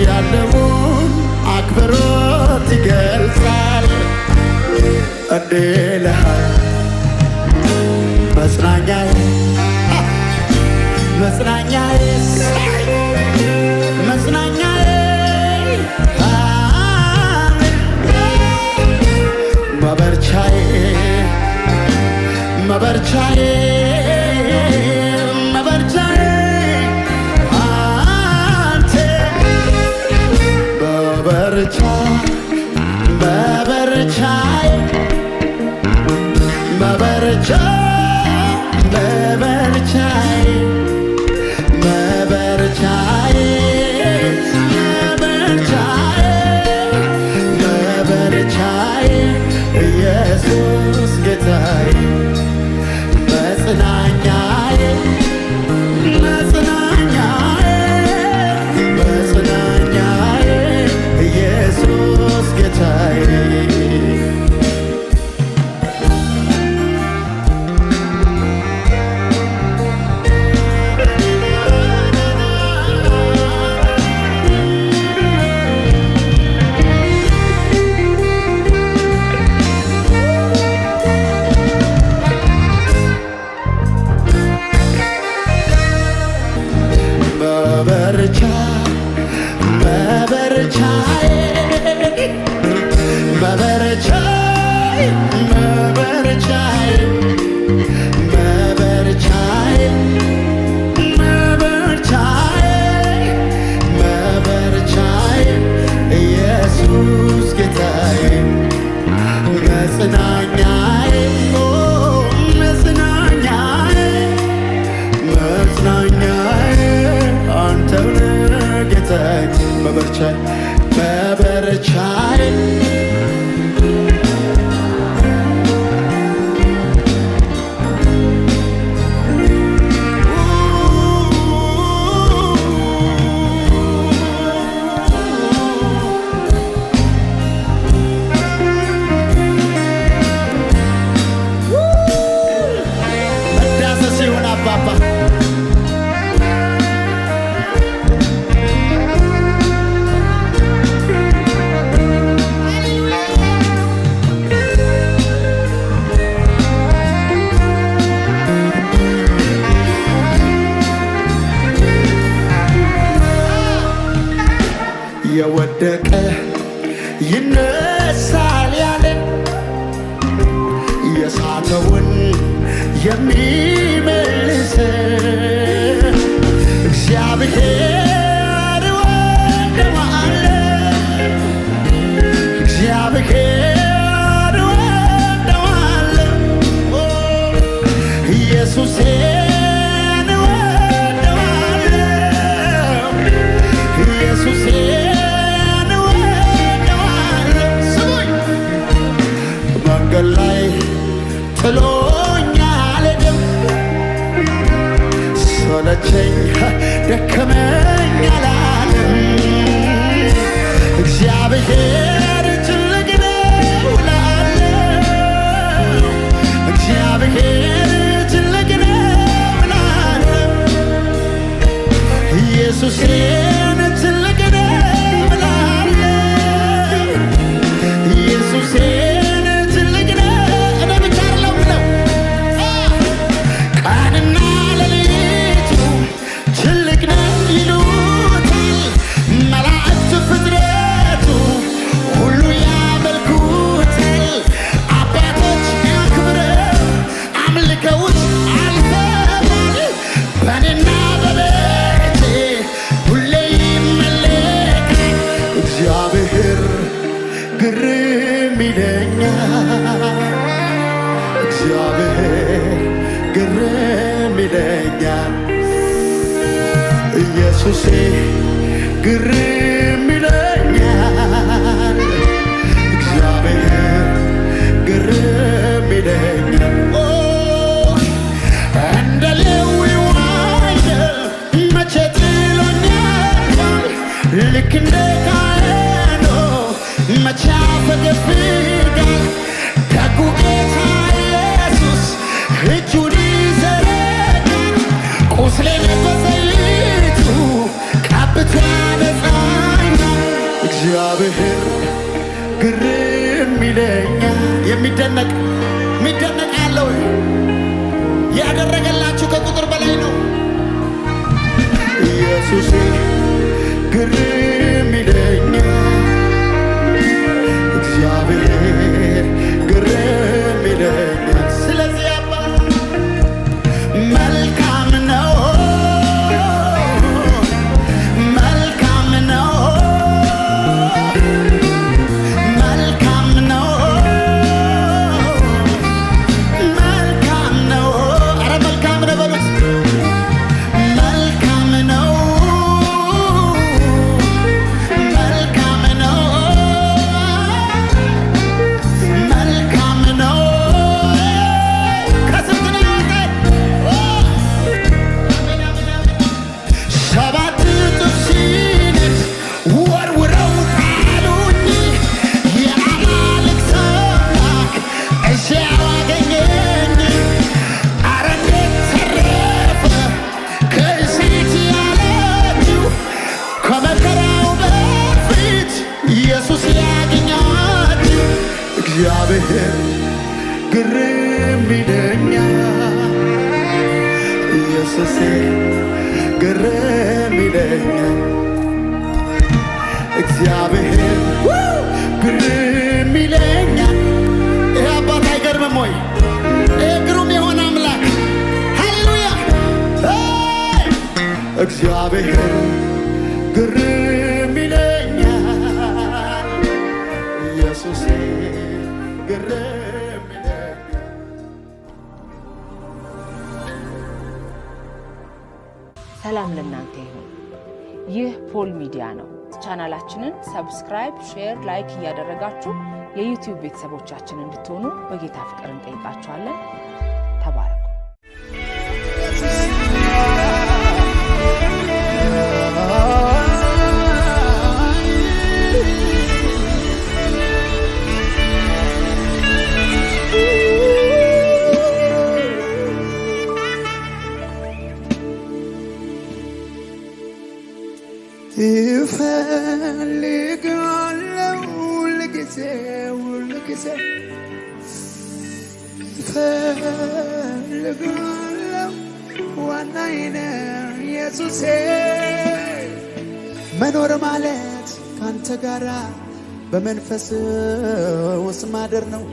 ያለውን አክብሮት ይገልጻል። እንዲህ እልሃለሁ መጽናኛዬ መጽናኛዬ መጽናኛዬ መበርቻዬ መበርቻዬ መበርቻዬ አንተ መበርቻዬ መበርቻዬ መበርቻዬ መበርቻዬ ኢየሱስ ጌታዬ መጽናኛዬ መጽናኛዬ መጽናኛዬ ኢየሱስ ጌታዬ የወደቀ ይነሳል ያለ የሳተውን የሚመልስ እግዚአብሔር ወደዋለ እግዚአብሔር ወደዋለ ኢየሱሴን ወደዋለ ኢየሱሴን ወደዋለ ስሙኝ መንገድ ላይ ጥሎኛል ደም ሰለቸኝ ደከመኝ አላለም እግዚአብሔር ትልቅ ነው እላለሁ እግዚአብሔር ትልቅ ነው እላለሁ ኢየሱሴን ትልቅ ነው እላለሁ ኢየሱሴን ትልቅ ነው እኔ ብቻ አይደለም ቀንና ሌሊቱ ትልቅ ነው ይሉታል መላእክት ፍጥረቱ ሁሉ ያመልኩታል አባቶች ያክብረው አምልከውት አልፈዋል በእኔና በቤቴ ሁሌ ይመለካል እግዚአብሔር ግርም ይለኛል እግዚአብሔር ግርም ይለኛል ኢየሱሴ ግርም ይለኛል እግዚአብሔር ግርም ይለኛል እንደ ሌዊው አይደል መቼ ጥሎኛል ልክ እንደ ካህኑ መቼ ያፈገፍጋል ደጉ ጌታ ኢየሱስ እጁን ይዘረጋል ቁስሌን በዘይቱ ቀብቶ ያነጻኛል እግዚአብሔር ግርም ይለኛል የሚደነቅ አለው ያደረገላችሁ ከቁጥር በላይ ነው ኢየሱስ ግርም ይለኛል እግዚአብሔር ግርም ይለኛል ስለዚህ አባ መልካም ነው መልካም ነው መልካም ነው መልካም ነው ኧረ መልካም ነው በሉት መልካም ነው መልካም ነው መልካም ነው ከስንት ነው ሰባት እጥፍ ሲነድ ወርውረው ጣሉኝ የአማልክት አምላክ እዚያው አገኘኝ ኧረ እንዴት ተረፈ ከእሳት ያለችው ከመከራው በፊት ኢየሱስ ያገኛችሁ እግዚአብሔር ግርም ይለኛል ኢየሱሴ ግርም ይለኛል እግዚአብሔር ግርም ይለኛል ይሄ አባት አይገርምም ወይ ይሄ ግሩም የሆነ አምላክ ሃሌሉያ እግዚአብሔር ግርም ይለኛል ኢየሱሴ ግርም ይለኛል ሰላም ለእናንተ ይሁን ይህ ፖል ሚዲያ ነው ቻናላችንን ሰብስክራይብ ሼር ላይክ እያደረጋችሁ የዩቲዩብ ቤተሰቦቻችን እንድትሆኑ በጌታ ፍቅር እንጠይቃችኋለን ተባረኩ እፈልጋለሁ ሁልጊዜ እፈልጋለሁ ዋናዬ ነህ ኢየሱሴ መኖር ማለት ካንተ ጋራ በመንፈስ ውስጥ ማደር ነው።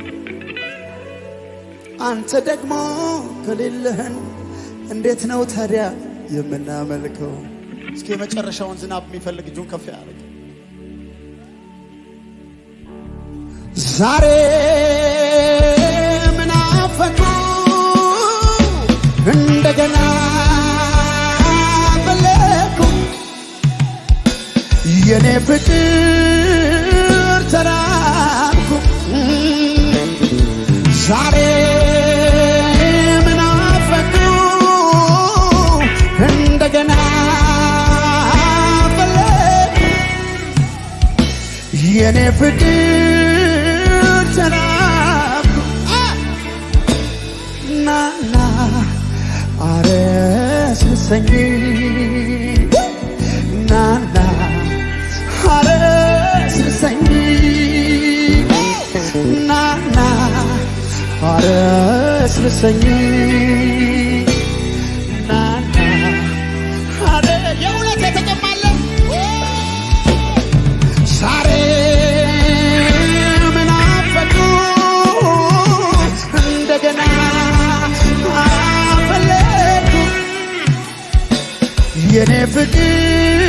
አንተ ደግሞ ከሌለህን እንዴት ነው ታዲያ የምናመልከው? እስኪ የመጨረሻውን ዝናብ የሚፈልግ እጁን ከፍ ያደርግ። ዛሬ ምናፈቁ እንደገና ፈለኩ የኔ ፍቅር ተራብኩ። ዛሬ ምናፈቁ እንደገና ፈለኩ የኔ ፍቅር ተራብኩ። ናና አረስርሰኝ ናና አረስርሰኝ ናና አረስርሰኝ ናና አረ የእውነት የተቀማለ ዛሬ ምናፈቁ እንደገና አፈለኩ የኔ ፍቅር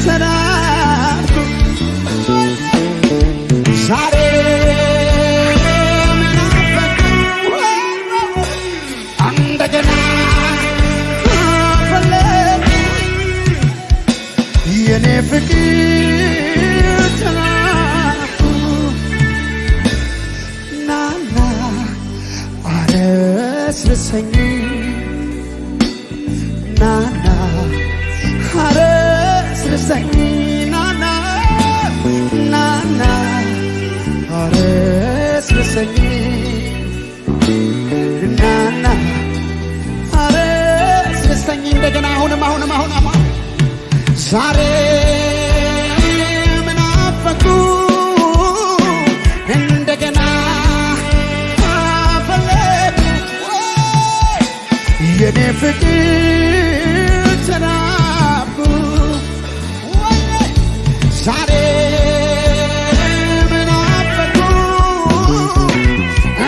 ተራብኩ። ዛሬ ምናፈቁ እንደገና አፈለኩ የኔ ፍቅር ተራብኩ። ናና አረስርሰኝ ናና አረስርሰኝ ናና ናና አረስርሰኝ ናና አረስርሰኝ እንደገና አሁንም ዛሬ ምናፈቁ እንደገና ፈለኩ የኔ ፍቅር ተራብኩ። ዛሬ ምናፈቁ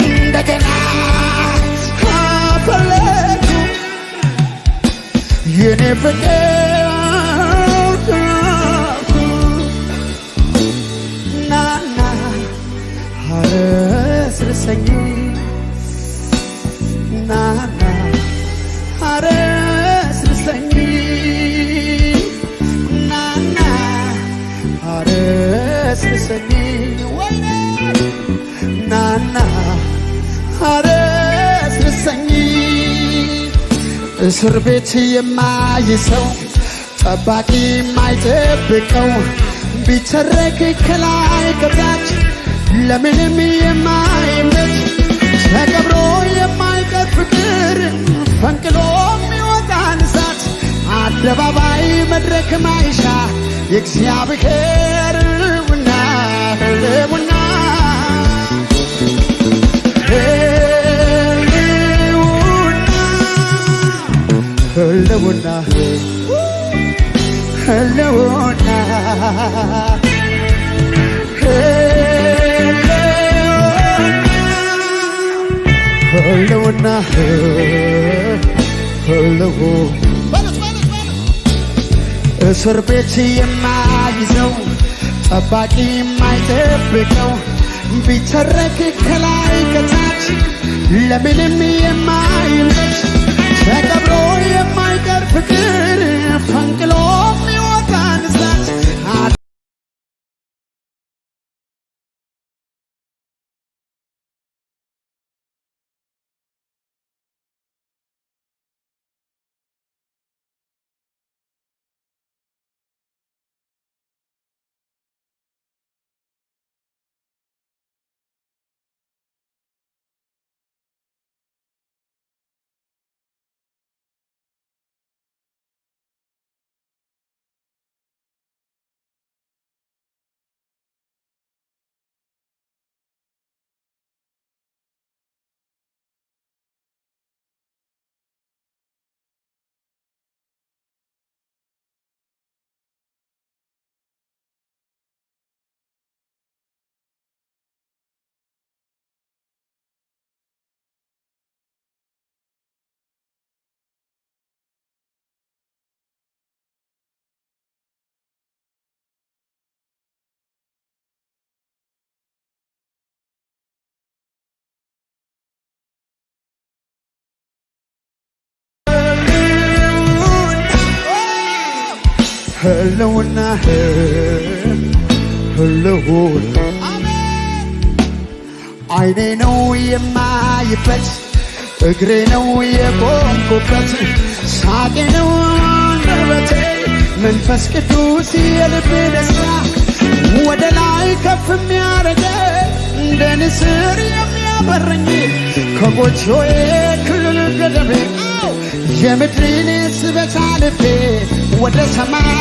እንደገና ፈለኩ የኔ ፍቅር ተራብኩ። ናና አረስርሰኝ ናና አረስርሰኝ ናና አረስርሰኝ ወይኔ ናና አረስርሰኝ እስር ቤት የማይሰው ጠባቂ የማይጠብቀው ቢተረክ ከላይ ከታች ለምንም የማይመች ተቀብሮ የማይቀር ፍቅር ፈንቅሎ የሚወጣን እሳት አደባባይ መድረክ ማይሻ የእግዚአብሔር ሕልውና ሕልውና ሕልውና ሕልውና ሕልውና እስር ቤት የማይዘው ጠባቂ የማይጠብቀው ቢተረክ ከላይ ከታች ለምንም የማይመች ተቀብሮ የማይቀር ፍቅር ፈንቅሎ የሚወጣን እሳት ህልውና ህልውና አይኔ ነው የማይበት እግሬ ነው የቆምኩበት ሳቄ ነው አንደበቴ መንፈስ ቅዱስ የልቤ ደስታ ወደ ላይ ከፍ የሚያረገኝ እንደ ንስር የሚያበረኝ ከጎጆዬ ክልል ገደቤ የምድሬን ስበት አልፌ ወደ ሰማይ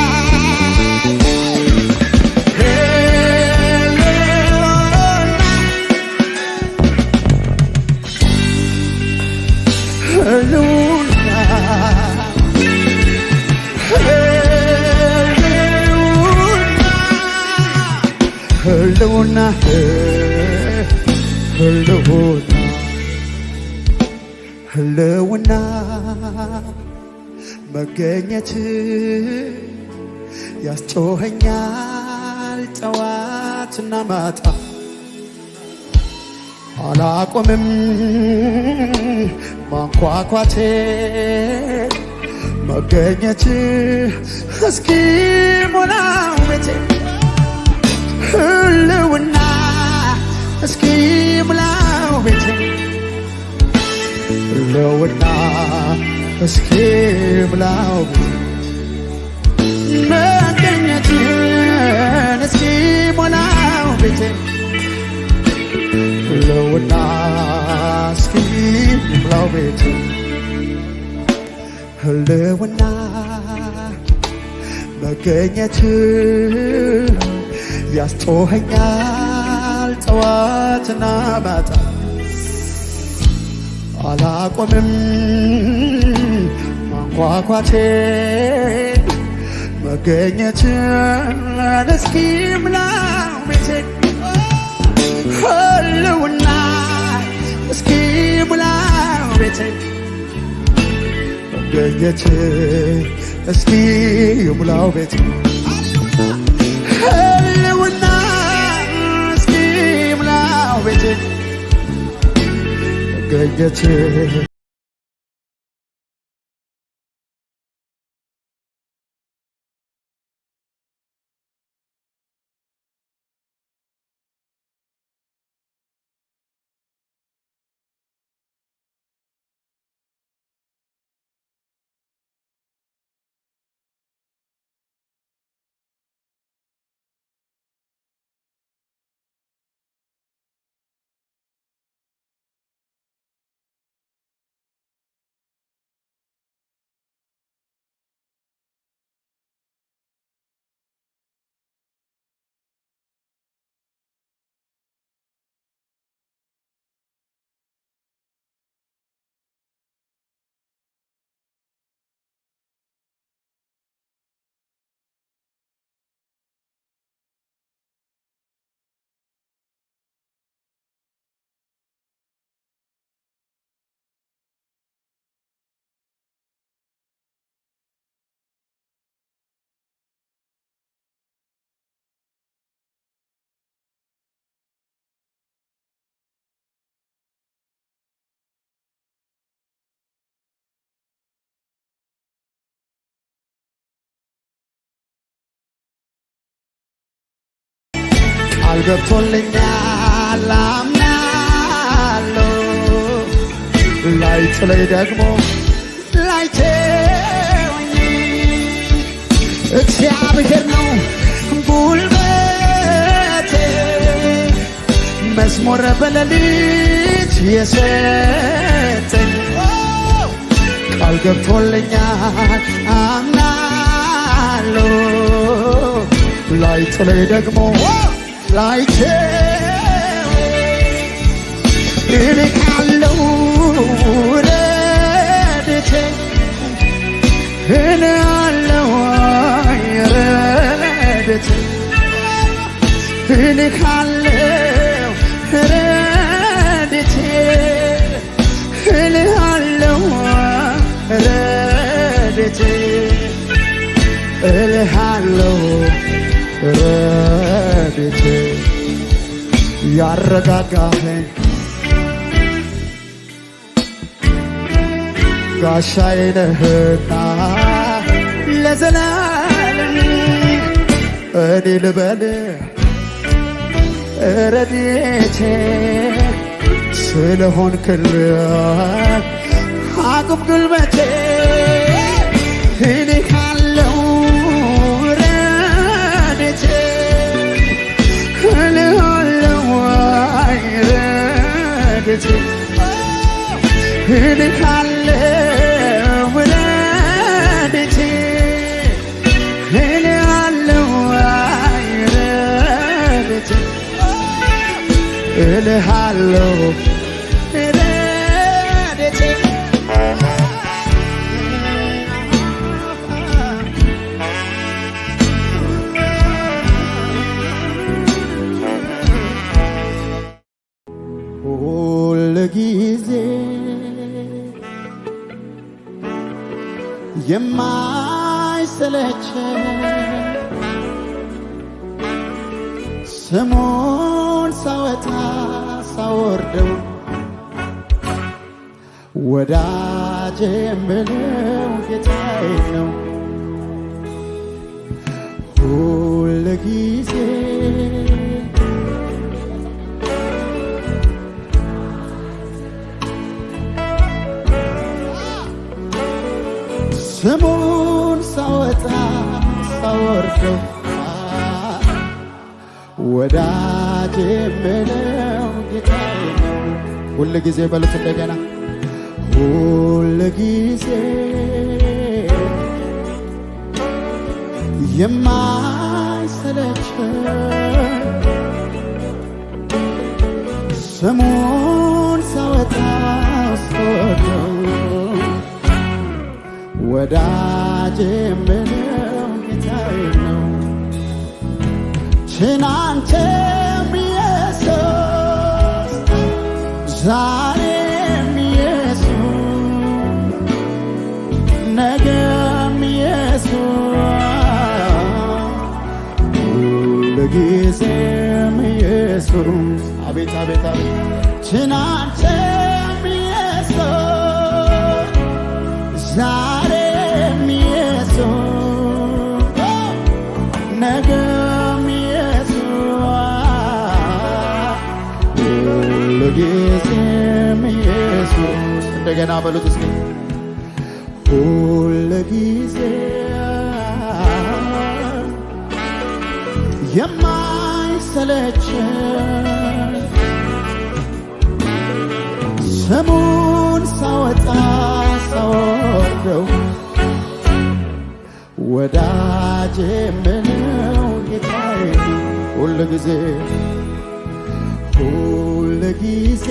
ህልውና ህልውና ህልውና ህልውና መገኘት ያስጮኸኛል ጠዋትና ማታ አላቆምም ማንኳኳቴ መገኘት እስኪ ሞላው ቤቴ ህልውና እስኪ ሞላው ቤቴ ህልውና እስኪ ሞላው ቤቴ መገኘትን እስኪ ሞላው ቤቴ ህልውና እስኪ ሞላው ቤቴ ህልውና መገኘት ያስጮኸኛል ጠዋትና ማታ አላቆምም ማንኳኳቴ መገኘትን እስኪ ሞላው ቤቴ ህልውና እስኪ ሞላው ቤቴ መገኘት እስኪ ሞላው ቤቴ ህልውና እስኪ ሞላው ቤቴ መገኘት ቃል ገብቶልኛል አምናለሁ ላይጥለኝ ደግሞ ላይተወኝ እግዚአብሔር ነው ጉልበቴ መዝሙር በሌሊት የሰጠኝ ቃል ገብቶልኛል አምናለሁ ላይጥለኝ ደግሞ ላይተወኝ እልካለሁ ረድኤቴ እልካለሁ ረድኤቴ እልካለሁ ረድኤቴ እልካለሁ ረድኤቴ እልካለሁ ረድኤቴ ያረጋጋኸኝ ጋሻዬ ነህና ለዘላለም እኔ ልበል ረድኤቴ ስለሆንክልኝ አቅም ጉልበቴ እኔ ካለው ረድኤቴ እልሃለሁ ረድኤቴ እኔ ካለው ረድኤቴ እልሃለሁ ረድኤቴ እልሃለሁ ረድኤቴ ሁልጊዜ የማይሰለች ስሙን ሳወጣ ሳወርደው ወዳጄ የምለው ጌታዬ ነው። ሁልጊዜ ስሙን ሳወጣ ሳወርደው ወዳጄ የምለው ጌታዬ ነው። ሁልጊዜ በሉት እንደገና ሁልጊዜ የማይሰለች ስሙን ሳወጣ ሳወርደው ወዳጄ የምለው ጌታዬ ነው። ትናንትም ኢየሱስ ዛሬም ኢየሱስ ነገም ኢየሱስ ሁልጊዜም ኢየሱስ አቤት አቤት አቤት ትናንትም ኢየሱስ ዛሬም ኢየሱስ ነገም ኢየሱስ ሁልጊዜም ኢየሱስ እንደገና በሉት እስኪ ሁልጊዜ የማይሰለች ስሙን ሳወጣ ሳወርደው ወዳጄ የምለው ጌታዬ ሁልጊዜ ሁልጊዜ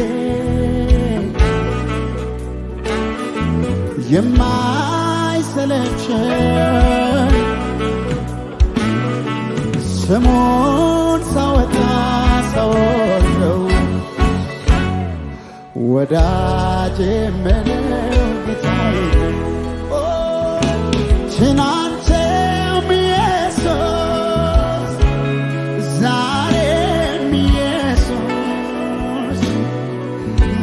የማይሰለች ስሙን ሳወጣ ሳወርደው ወዳጄ የምለው ጌታዬ ትናንትም ኢየሱስ ዛሬም ኢየሱስ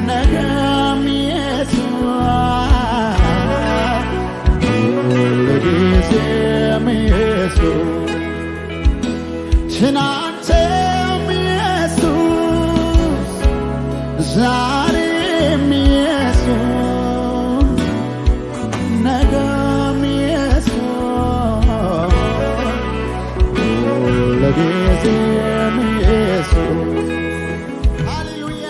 ነገም ኢየሱስ ሁልጊዜም ኢየሱስ ትናንትም ኢየሱስ ዛሬም ኢየሱስ ነገም ኢየሱስ ሁልጊዜም ኢየሱስ ሃሌሉያ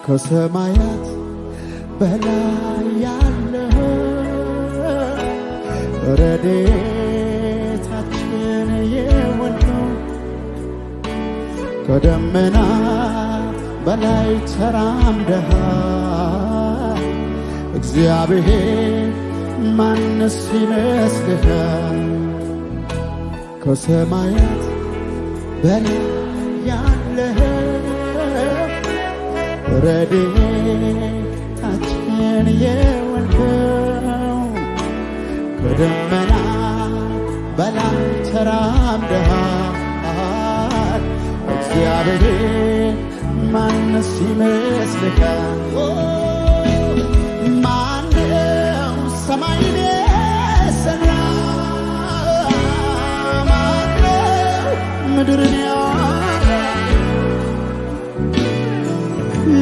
ከሰማያት በላይ ያለህ ረድኤታችን የሆንከው ከደመናት በላይ ተራምደሃል እግዚአብሔር ማንስ ይመስልሃል? ከሰማያት በላይ ያለህ ረድኤታችን ብርሃንን የወልከው ከደመና በላይ ተራምደሃል እግዚአብሔር ማንስ ይመስልሃል? ማነው ሰማይን የሠራ? ማነው ምድርን ያወራ?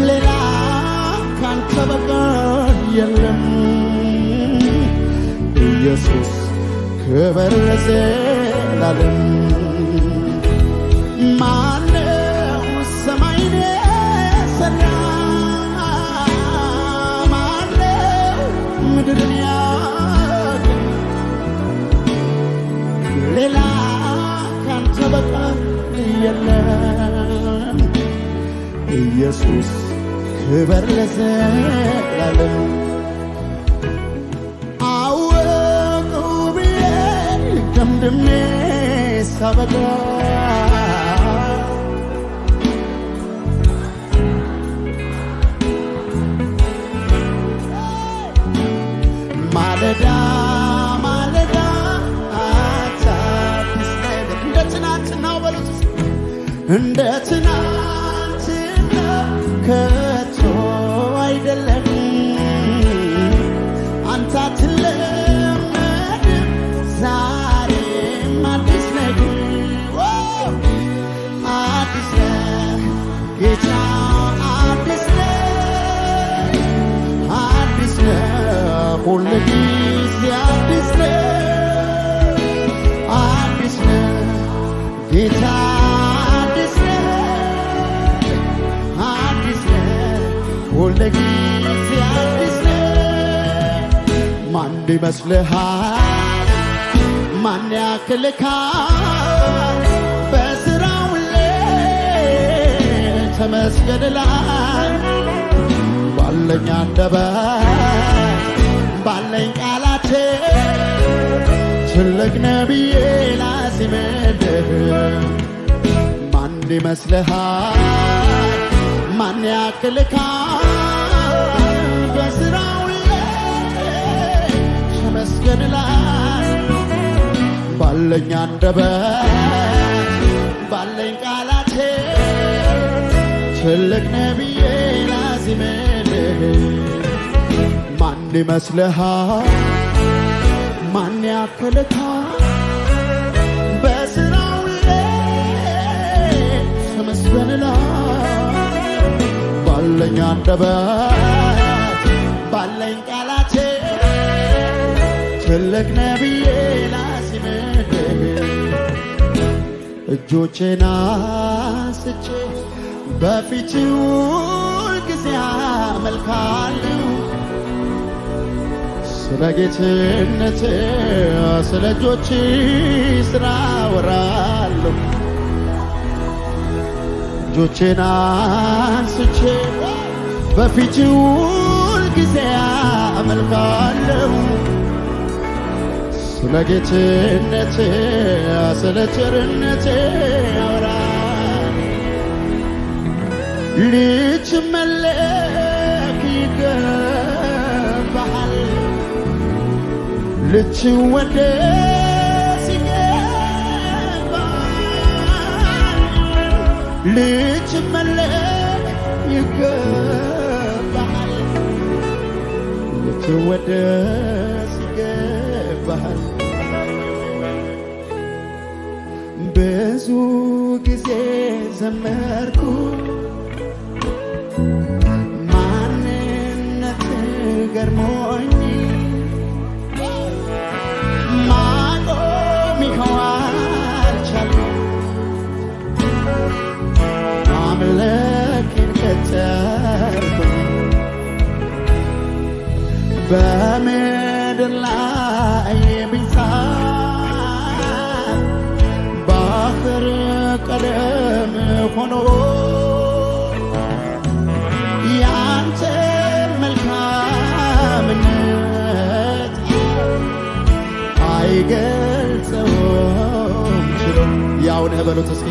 ሌላ ካንተ በቀር የለም። ኢየሱስ ክብር ለዘላለም። ማነው ሰማይን የሠራ? ማነው ምድርን ያወራ? ሌላ ካንተ በቀር የለም። ኢየሱስ ክብር ለዘላለም። አወቅሁ ብዬ ደምድሜ ሳበቃ ማለዳ ማለዳ አዲስ ነገር እንደ ትናንትናው በሉት እንደ ትናንትና ከቶ አይደለም። አንተ አትለመድም ዛሬም አዲስ ነህ አዲስ ነህ ጌታ አዲስ ነህ አዲስ ነህ ሁልጊዜ አዲስ ነህ አዲስ ነህ ጌታ አዲስ ነህ አዲስ ነህ ሁልጊዜ አዲስ ነህ። ማን ይመስልሃል? ማን ያክልካል? በሥራው ተመስገን እልሃል። ባለኝ አንደበት ባለኝ ቃላቴ ትልቅ ነህ ብዬ ላዜምልህ። ማን ይመስልሃል? ማን ያክልካል? በሥራው ተመስገን እልሃል። ባለኝ አንደበት ባለኝ ቃላቴ ትልቅ ነህ ብዬ ላዜምልህ። ማን ይመስልሃል? ማን ያክልካል? በሥራው ተመስገን እልሃል። ባለኝ አንደበት ባለኝ ቃላቴ ትልቅ ነህ ብዬ ላዜምልህ። እጆቼን አንስቼ በፊትህ ሁልጊዜ አመልካለሁ። ስለ ጌትነትህ ስለ እጆችህ ሥራ አወራለሁ። እጆቼን አንስቼ በፊትህ ሁልጊዜ አመልካለሁ። ስለ ጌትነትህ ስለ ቸርነትህ አወራለሁ። ልትመለክ ይገባሃል፣ ልትወደስ ይገባሃል። ልትመለክ ይገባሃል፣ ልትወደስ ይገባሃል። ብዙ ጊዜ ዘመርኩ ማንነት ገርሞኝ ማቆም ይኸዋልቻለሁ። አምልኬን ቀጠልኩኝ በምድር ላይ ቢሳል ባህር ቀለም ሆኖ ያንተ መልካምነት አይገልጸውም ችሎ። ያው ነህ በሉት እስኪ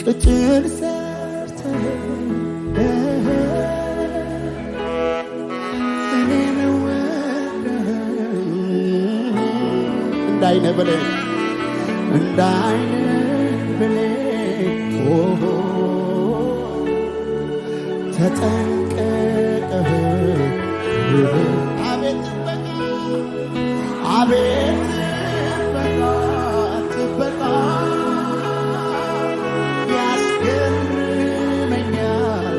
ቅጥር ሰርተህ እኔን ወደህ እንዳይነ ብለህ ተጠንቀቀህ አቤት ጥበቃ አቤት ጥበቃ ያስገርመኛል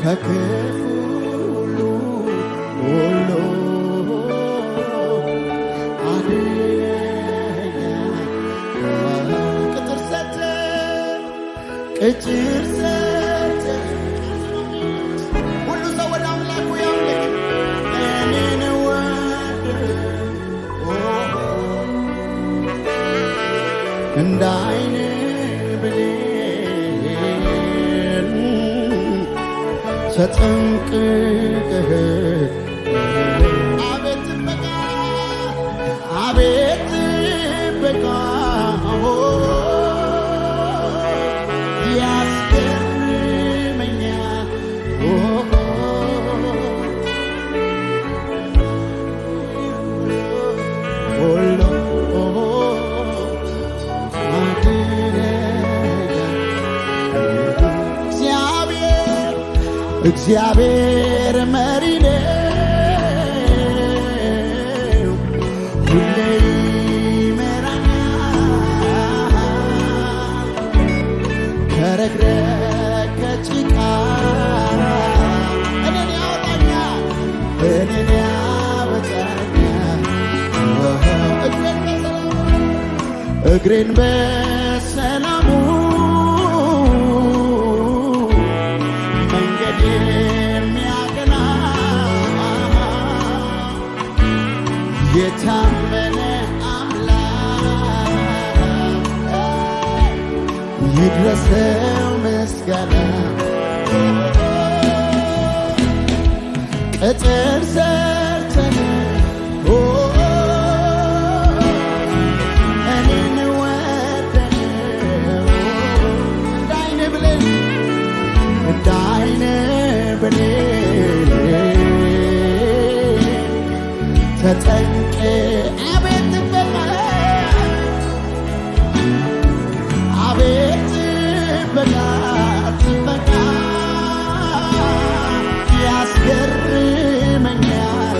ከክፉ ሁሉ ቅጥር ሰተህ ሁሉ ሰው ወደ አምላኩ ያምልክ እኔን ወደህ እንደ ዓይን ብሌን ተጠንቅቀህ አቤት ጥበቃ አቤት ጥበቃ እግዚአብሔር መሪ ነው፣ ሁሌ ይመራኛል ከረግረግ ከጭቃ እኔን ያወጣኛል እኔን ያወጣኛል እግሬን በሰላሙ የሚያገና የታመነ አምላክ ይድረሰው ምስጋና ቅጥር ሰርተህ እኔን ወደህ እንደ ዓይን ብሌን እንደ ዓይን ተጠንቀ አቤት ጥበቃ አቤት ጥበቃ ያስገርመኛል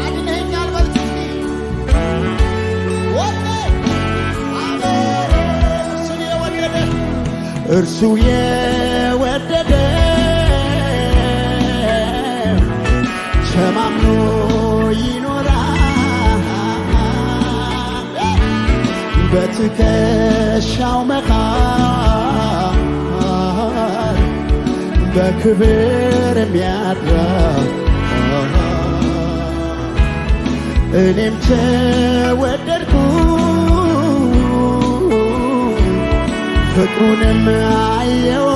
አድነኛል በልትኒ እርሱ የወደደ ተማምኖ ይኖራል በትከሻው መሃል በክብር የሚያድር እኔም ተወደድኩ ፍቅሩንም አየው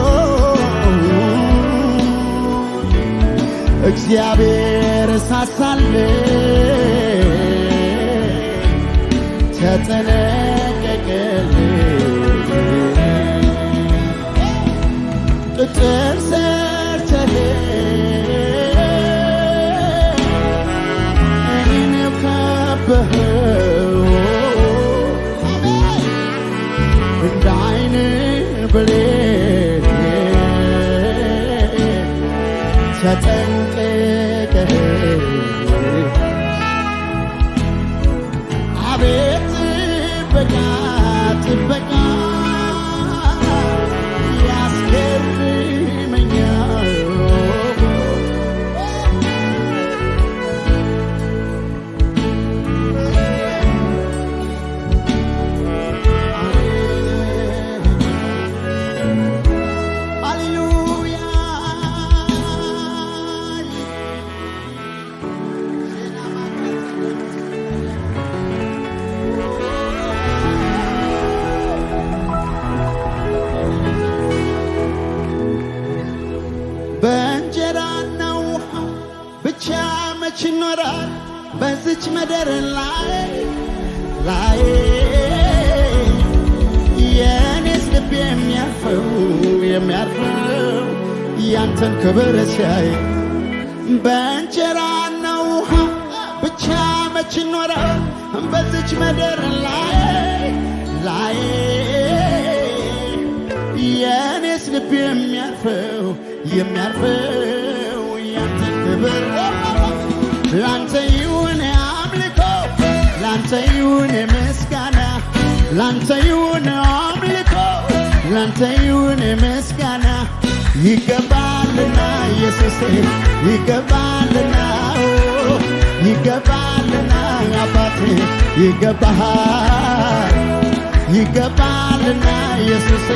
እግዚአብሔር ሳሳልኝ ተጠነቀቀልኝ ቅጥር ሰርተህ እኔን ከበኸው እንደ ዓይን ብሌን ተጠንቀቀህ አቤት ጥበቃ ያስገርመኛል በዚች ምድር ላይ የኔስ ልብ የሚያርፈው ያንተን ክብር ሲያይ በእንጀራና ውሃ ብቻ መች ኖረው በዚች ምድር ላይ የኔስ ልብ የሚያርፈው ያንተን ክብር ላንተ ይሁን አምልኮ ላንተ ይሁን ምስጋና ላንተ ይሁን አምልኮ ላንተ ይሁን ምስጋና ይገባልና ኢየሱስ ይገባልና ይገባልና አባቴ ይገባልና ኢየሱስ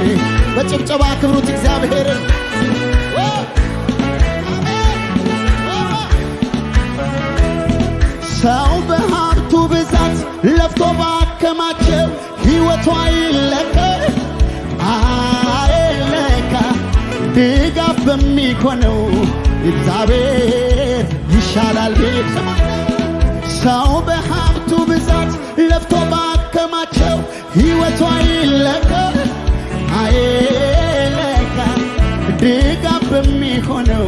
በጭብጨባ ክብሩት እግዚአብሔርን ሰው በሀብቱ ብዛት ለፍቶ ባከማቸው ሕይወቱ አይለካ ድጋፍ በሚሆነው እግዚአብሔር ይሻላል ቤት ሰው በሀብቱ ብዛት ለፍቶ ባከማቸው ሕይወቱ አይለካ ድጋፍ በሚሆነው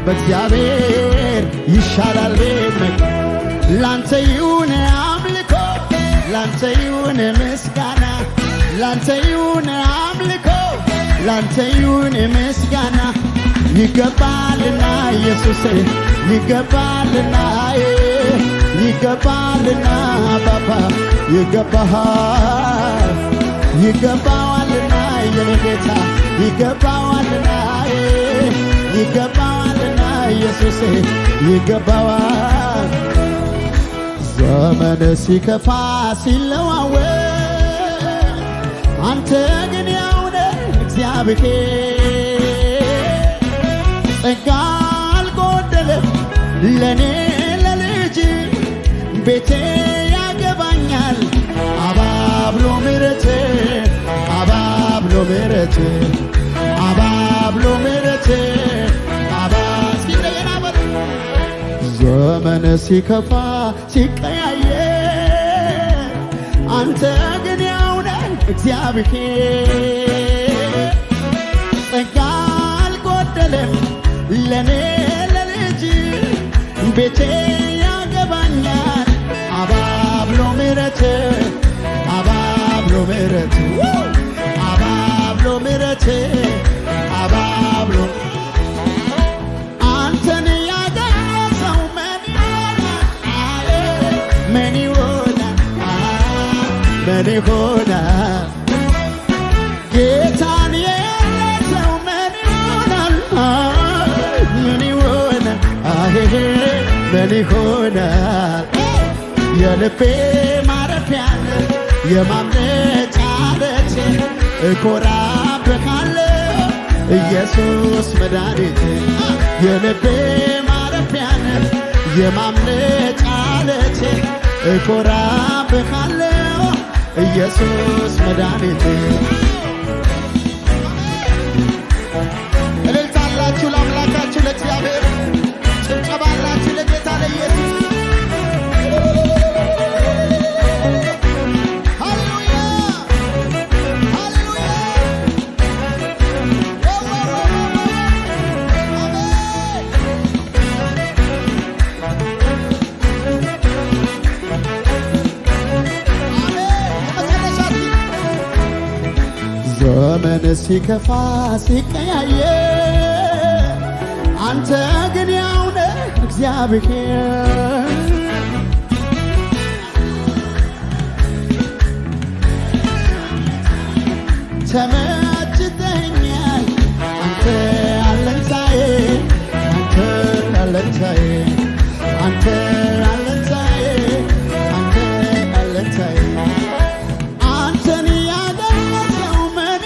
በእግዚአብሔር ይሻላል ቤት ላንተ ይሁን አምልኮ ላንተ ይሁን ምስጋና ላንተ ይሁን አምልኮ ላንተ ይሁን ምስጋና ይገባልና ኢየሱስ ይገባልና ባባ ይገባዋልና የኔ ጌታ ይገባዋልና ኢየሱስ ይገባዋል ዘመን ሲከፋ ሲለዋወጥ አንተ ግን ያው ነህ እግዚአብሔር ጸጋ አልጎደለም ለኔ ለልጅ ቤቴ ያገባኛል አባብሎ ምሕረት ዘመን ሲከፋ ሲቀያየር አንተ ግን ያው ነህ እግዚአብሔር ጸጋ አልጎደለም ለኔ ለልጅ ቤቴ ያገባኛል አባብሎ ምሕረት አንተን ያገኘ ሰው ምን ይሆናል ጌታን የሌለ ሰው ምን ይሆናል የልቤ ማረፊያ የማምለጫ ዓለት እኮራብሃለሁ ኢየሱስ መድኃኒቴ የልቤ ማረፊያ የማምለጫ ዓለት እኮራብሃለሁ ኢየሱስ መድኃኒቴ እልልታላችሁ ለአምላካችሁ ለእግዚአብሔር ጭብጨባላችሁ ለጌታ ለኢየሱስ ዘመን ሲከፋ ሲቀያየር አንተ ግን ያው ነህ እግዚአብሔር ተመችተኸኛል አንተ አለኝታዬ አንተን ያገኘ ሰው ምን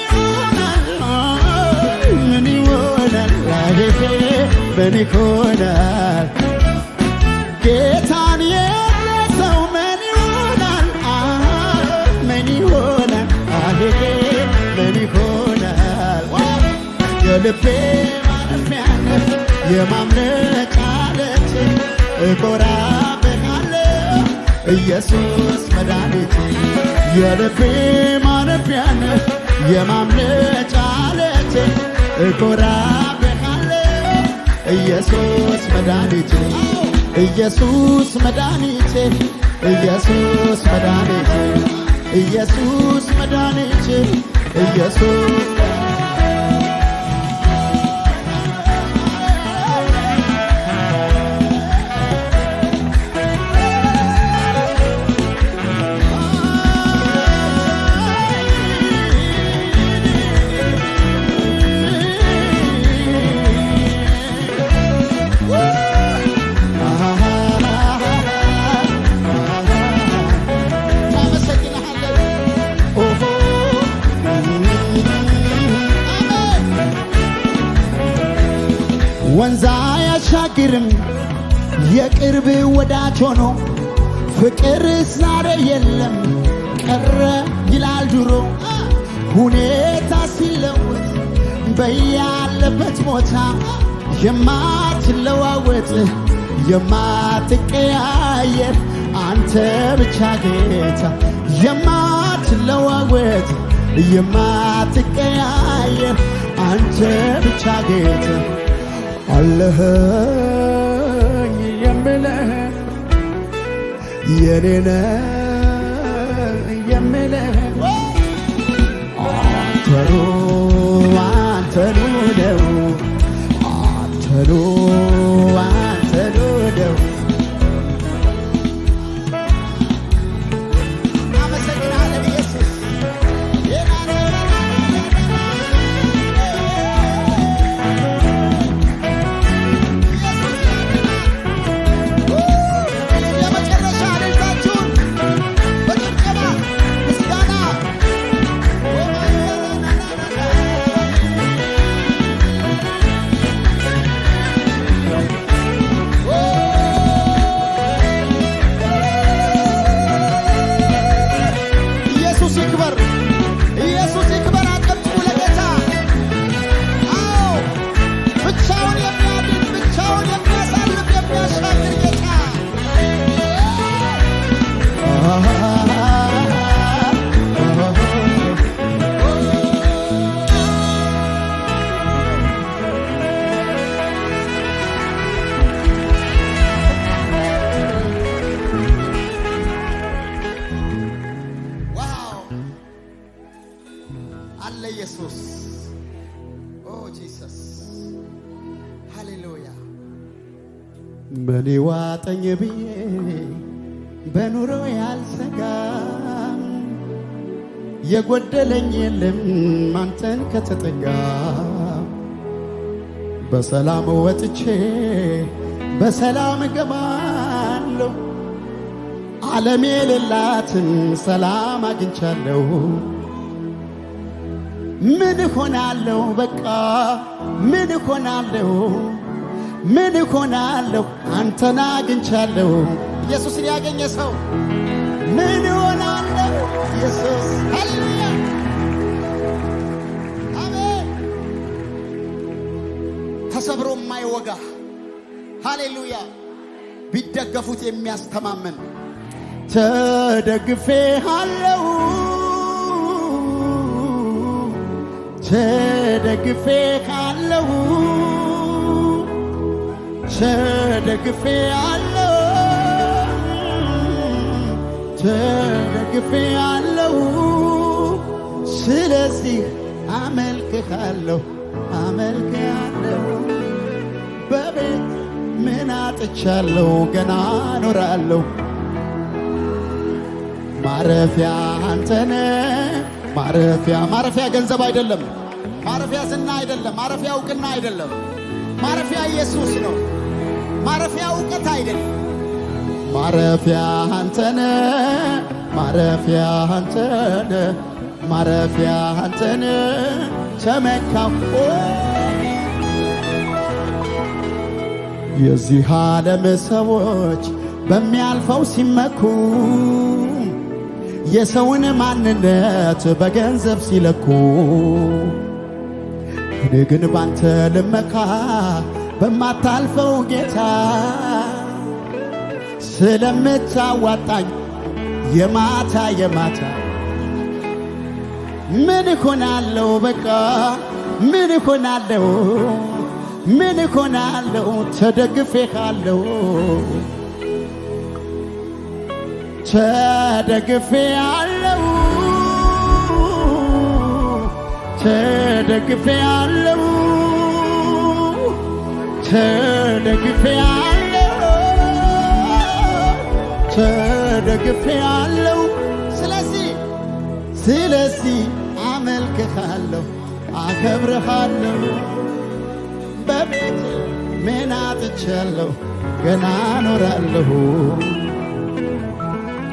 ይሆናል ጌታን የሌለ ሰው ምን ይሆናል የልቤ ማረፊያ የማምለጫ ዓለት እኮራብሃለሁ ኢየሱስ መድኃኒቴ የልቤ ማረፊያ ነህ የማምለጫ ዓለቴ እኮራብሃለሁ ኢየሱስ መድኃኒቴ ኢየሱስ መድኃኒቴ ኢየሱስ መድኃኒቴ ኢየሱስ መድኃኒቴ ኢየሱስ ወንዝ አያሻግርም የቅርብ ወዳጅ ሆኖ ፍቅር ዛሬ የለም ቀረ ይላል ድሮ ሁኔታ ሲለወጥ በያለበት ቦታ የማትለዋወጥ የማትቀያየር አንተ ብቻ ጌታ የማትለዋወጥ የማትቀያየር አንተ ብቻ ጌታ አለኸኝ የምልህ የኔ ነህ የምልህ አንተኑ አንተኑ ነው አንተኑ አንተኑ ነው አመሰግናለሁ ኢየሱስ አለ ኢየሱስ ኦ ጂሰስ ሃሌሉያ በኔ ዋጠኝ ብዬ በኑሮ ያልሰጋም የጎደለኝ የለም አንተን ከተጠጋ በሰላም ወጥቼ በሰላም እገባለሁ ዓለም የሌላትን ሰላም አግኝቻለሁ ምን ሆናለሁ በቃ ምን ሆናለሁ ምን ሆናለሁ አንተን አግኝቻለሁ ኢየሱስን ያገኘ ሰው ምን ሆናለሁ ኢየሱስ ሃሌሉያ አሜን ተሰብሮ የማይወጋ ሃሌሉያ ቢደገፉት የሚያስተማመን ተደግፌሃለሁ ተደግፌሃለሁ ተደግፌሃለሁ ተደግፌሃለሁ ስለዚህ አመልክሃለሁ አመልክሃለሁ በቤት ምን አጥቻለሁ ገና እኖራለሁ ማረፊያ አንተነ ማረፊያ ገንዘብ አይደለም ማረፊያ ዝና አይደለም ማረፊያ እውቅና አይደለም ማረፊያ ኢየሱስ ነው ማረፊያ እውቀት አይደለም ማረፊያ አንተነ ማረፊያ አንተነ ተመካው የዚህ ዓለም ሰዎች በሚያልፈው ሲመኩ የሰውን ማንነት በገንዘብ ሲለኩ እኔ ግን ባንተ ልመካ በማታልፈው ጌታ ስለምታዋጣኝ የማታ የማታ ምን ሆናለው በቃ ምን ሆናለው ምን ሆናለው ተደግፌሃለው ተደግፌሃለው ተደግፌሃለው ተደግፌሃለው ተደግፌሃለው ስለዚህ አመልክሃለሁ አከብርሃለሁ በቤት ምን አጥቻለሁ ገና እኖራለሁ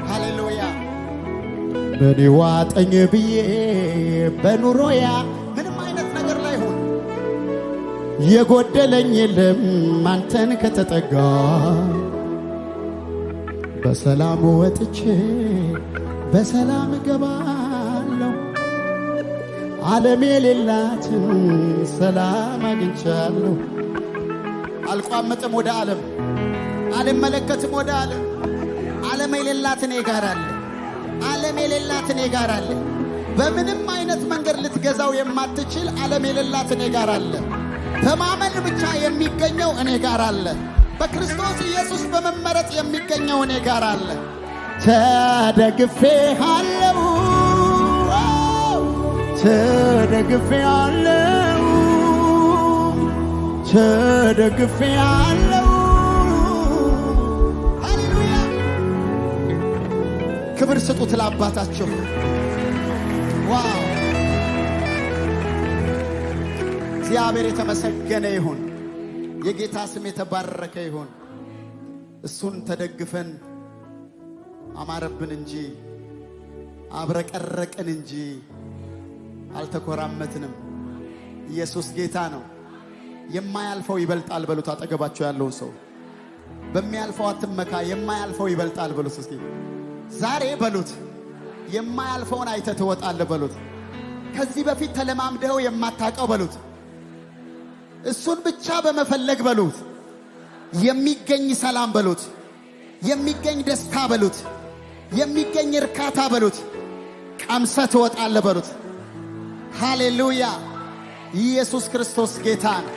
ሃሌሉያ በኔ ዋጠኝ ብዬ በኑሮያ ምንም አይነት ነገር ላይ ሆን የጎደለኝ የለም አንተን ከተጠጋ በሰላም ወጥቼ በሰላም ገባለሁ ዓለም የሌላትን ሰላም አግኝቻለሁ አልቋመጥም ወደ ዓለም አልመለከትም ወደ ዓለም ዓለም የሌላት እኔ ጋር አለ ዓለም የሌላት እኔ ጋር አለ በምንም አይነት መንገድ ልትገዛው የማትችል ዓለም የሌላት እኔ ጋር አለ በማመን ብቻ የሚገኘው እኔ ጋር አለ በክርስቶስ ኢየሱስ በመመረጥ የሚገኘው እኔ ጋር አለ ተደግፌሃለው ተደግፌሃለው ተደግፌሃለው ሃሌሉያ ክብር ስጡት ለአባታችሁ ዋው እግዚአብሔር የተመሰገነ ይሁን የጌታ ስም የተባረከ ይሁን እሱን ተደግፈን አማረብን እንጂ አብረቀረቅን እንጂ አልተኮራመትንም ኢየሱስ ጌታ ነው የማያልፈው ይበልጣል በሉት አጠገባቸው ያለውን ሰው በሚያልፈው አትመካ የማያልፈው ይበልጣል በሉት እስኪ ዛሬ በሉት የማያልፈውን አይተህ ትወጣለህ በሉት ከዚህ በፊት ተለማምደው የማታውቀው በሉት እሱን ብቻ በመፈለግ በሉት የሚገኝ ሰላም በሉት የሚገኝ ደስታ በሉት የሚገኝ እርካታ በሉት ቀምሰህ ትወጣለህ በሉት ሃሌሉያ ኢየሱስ ክርስቶስ ጌታ ነው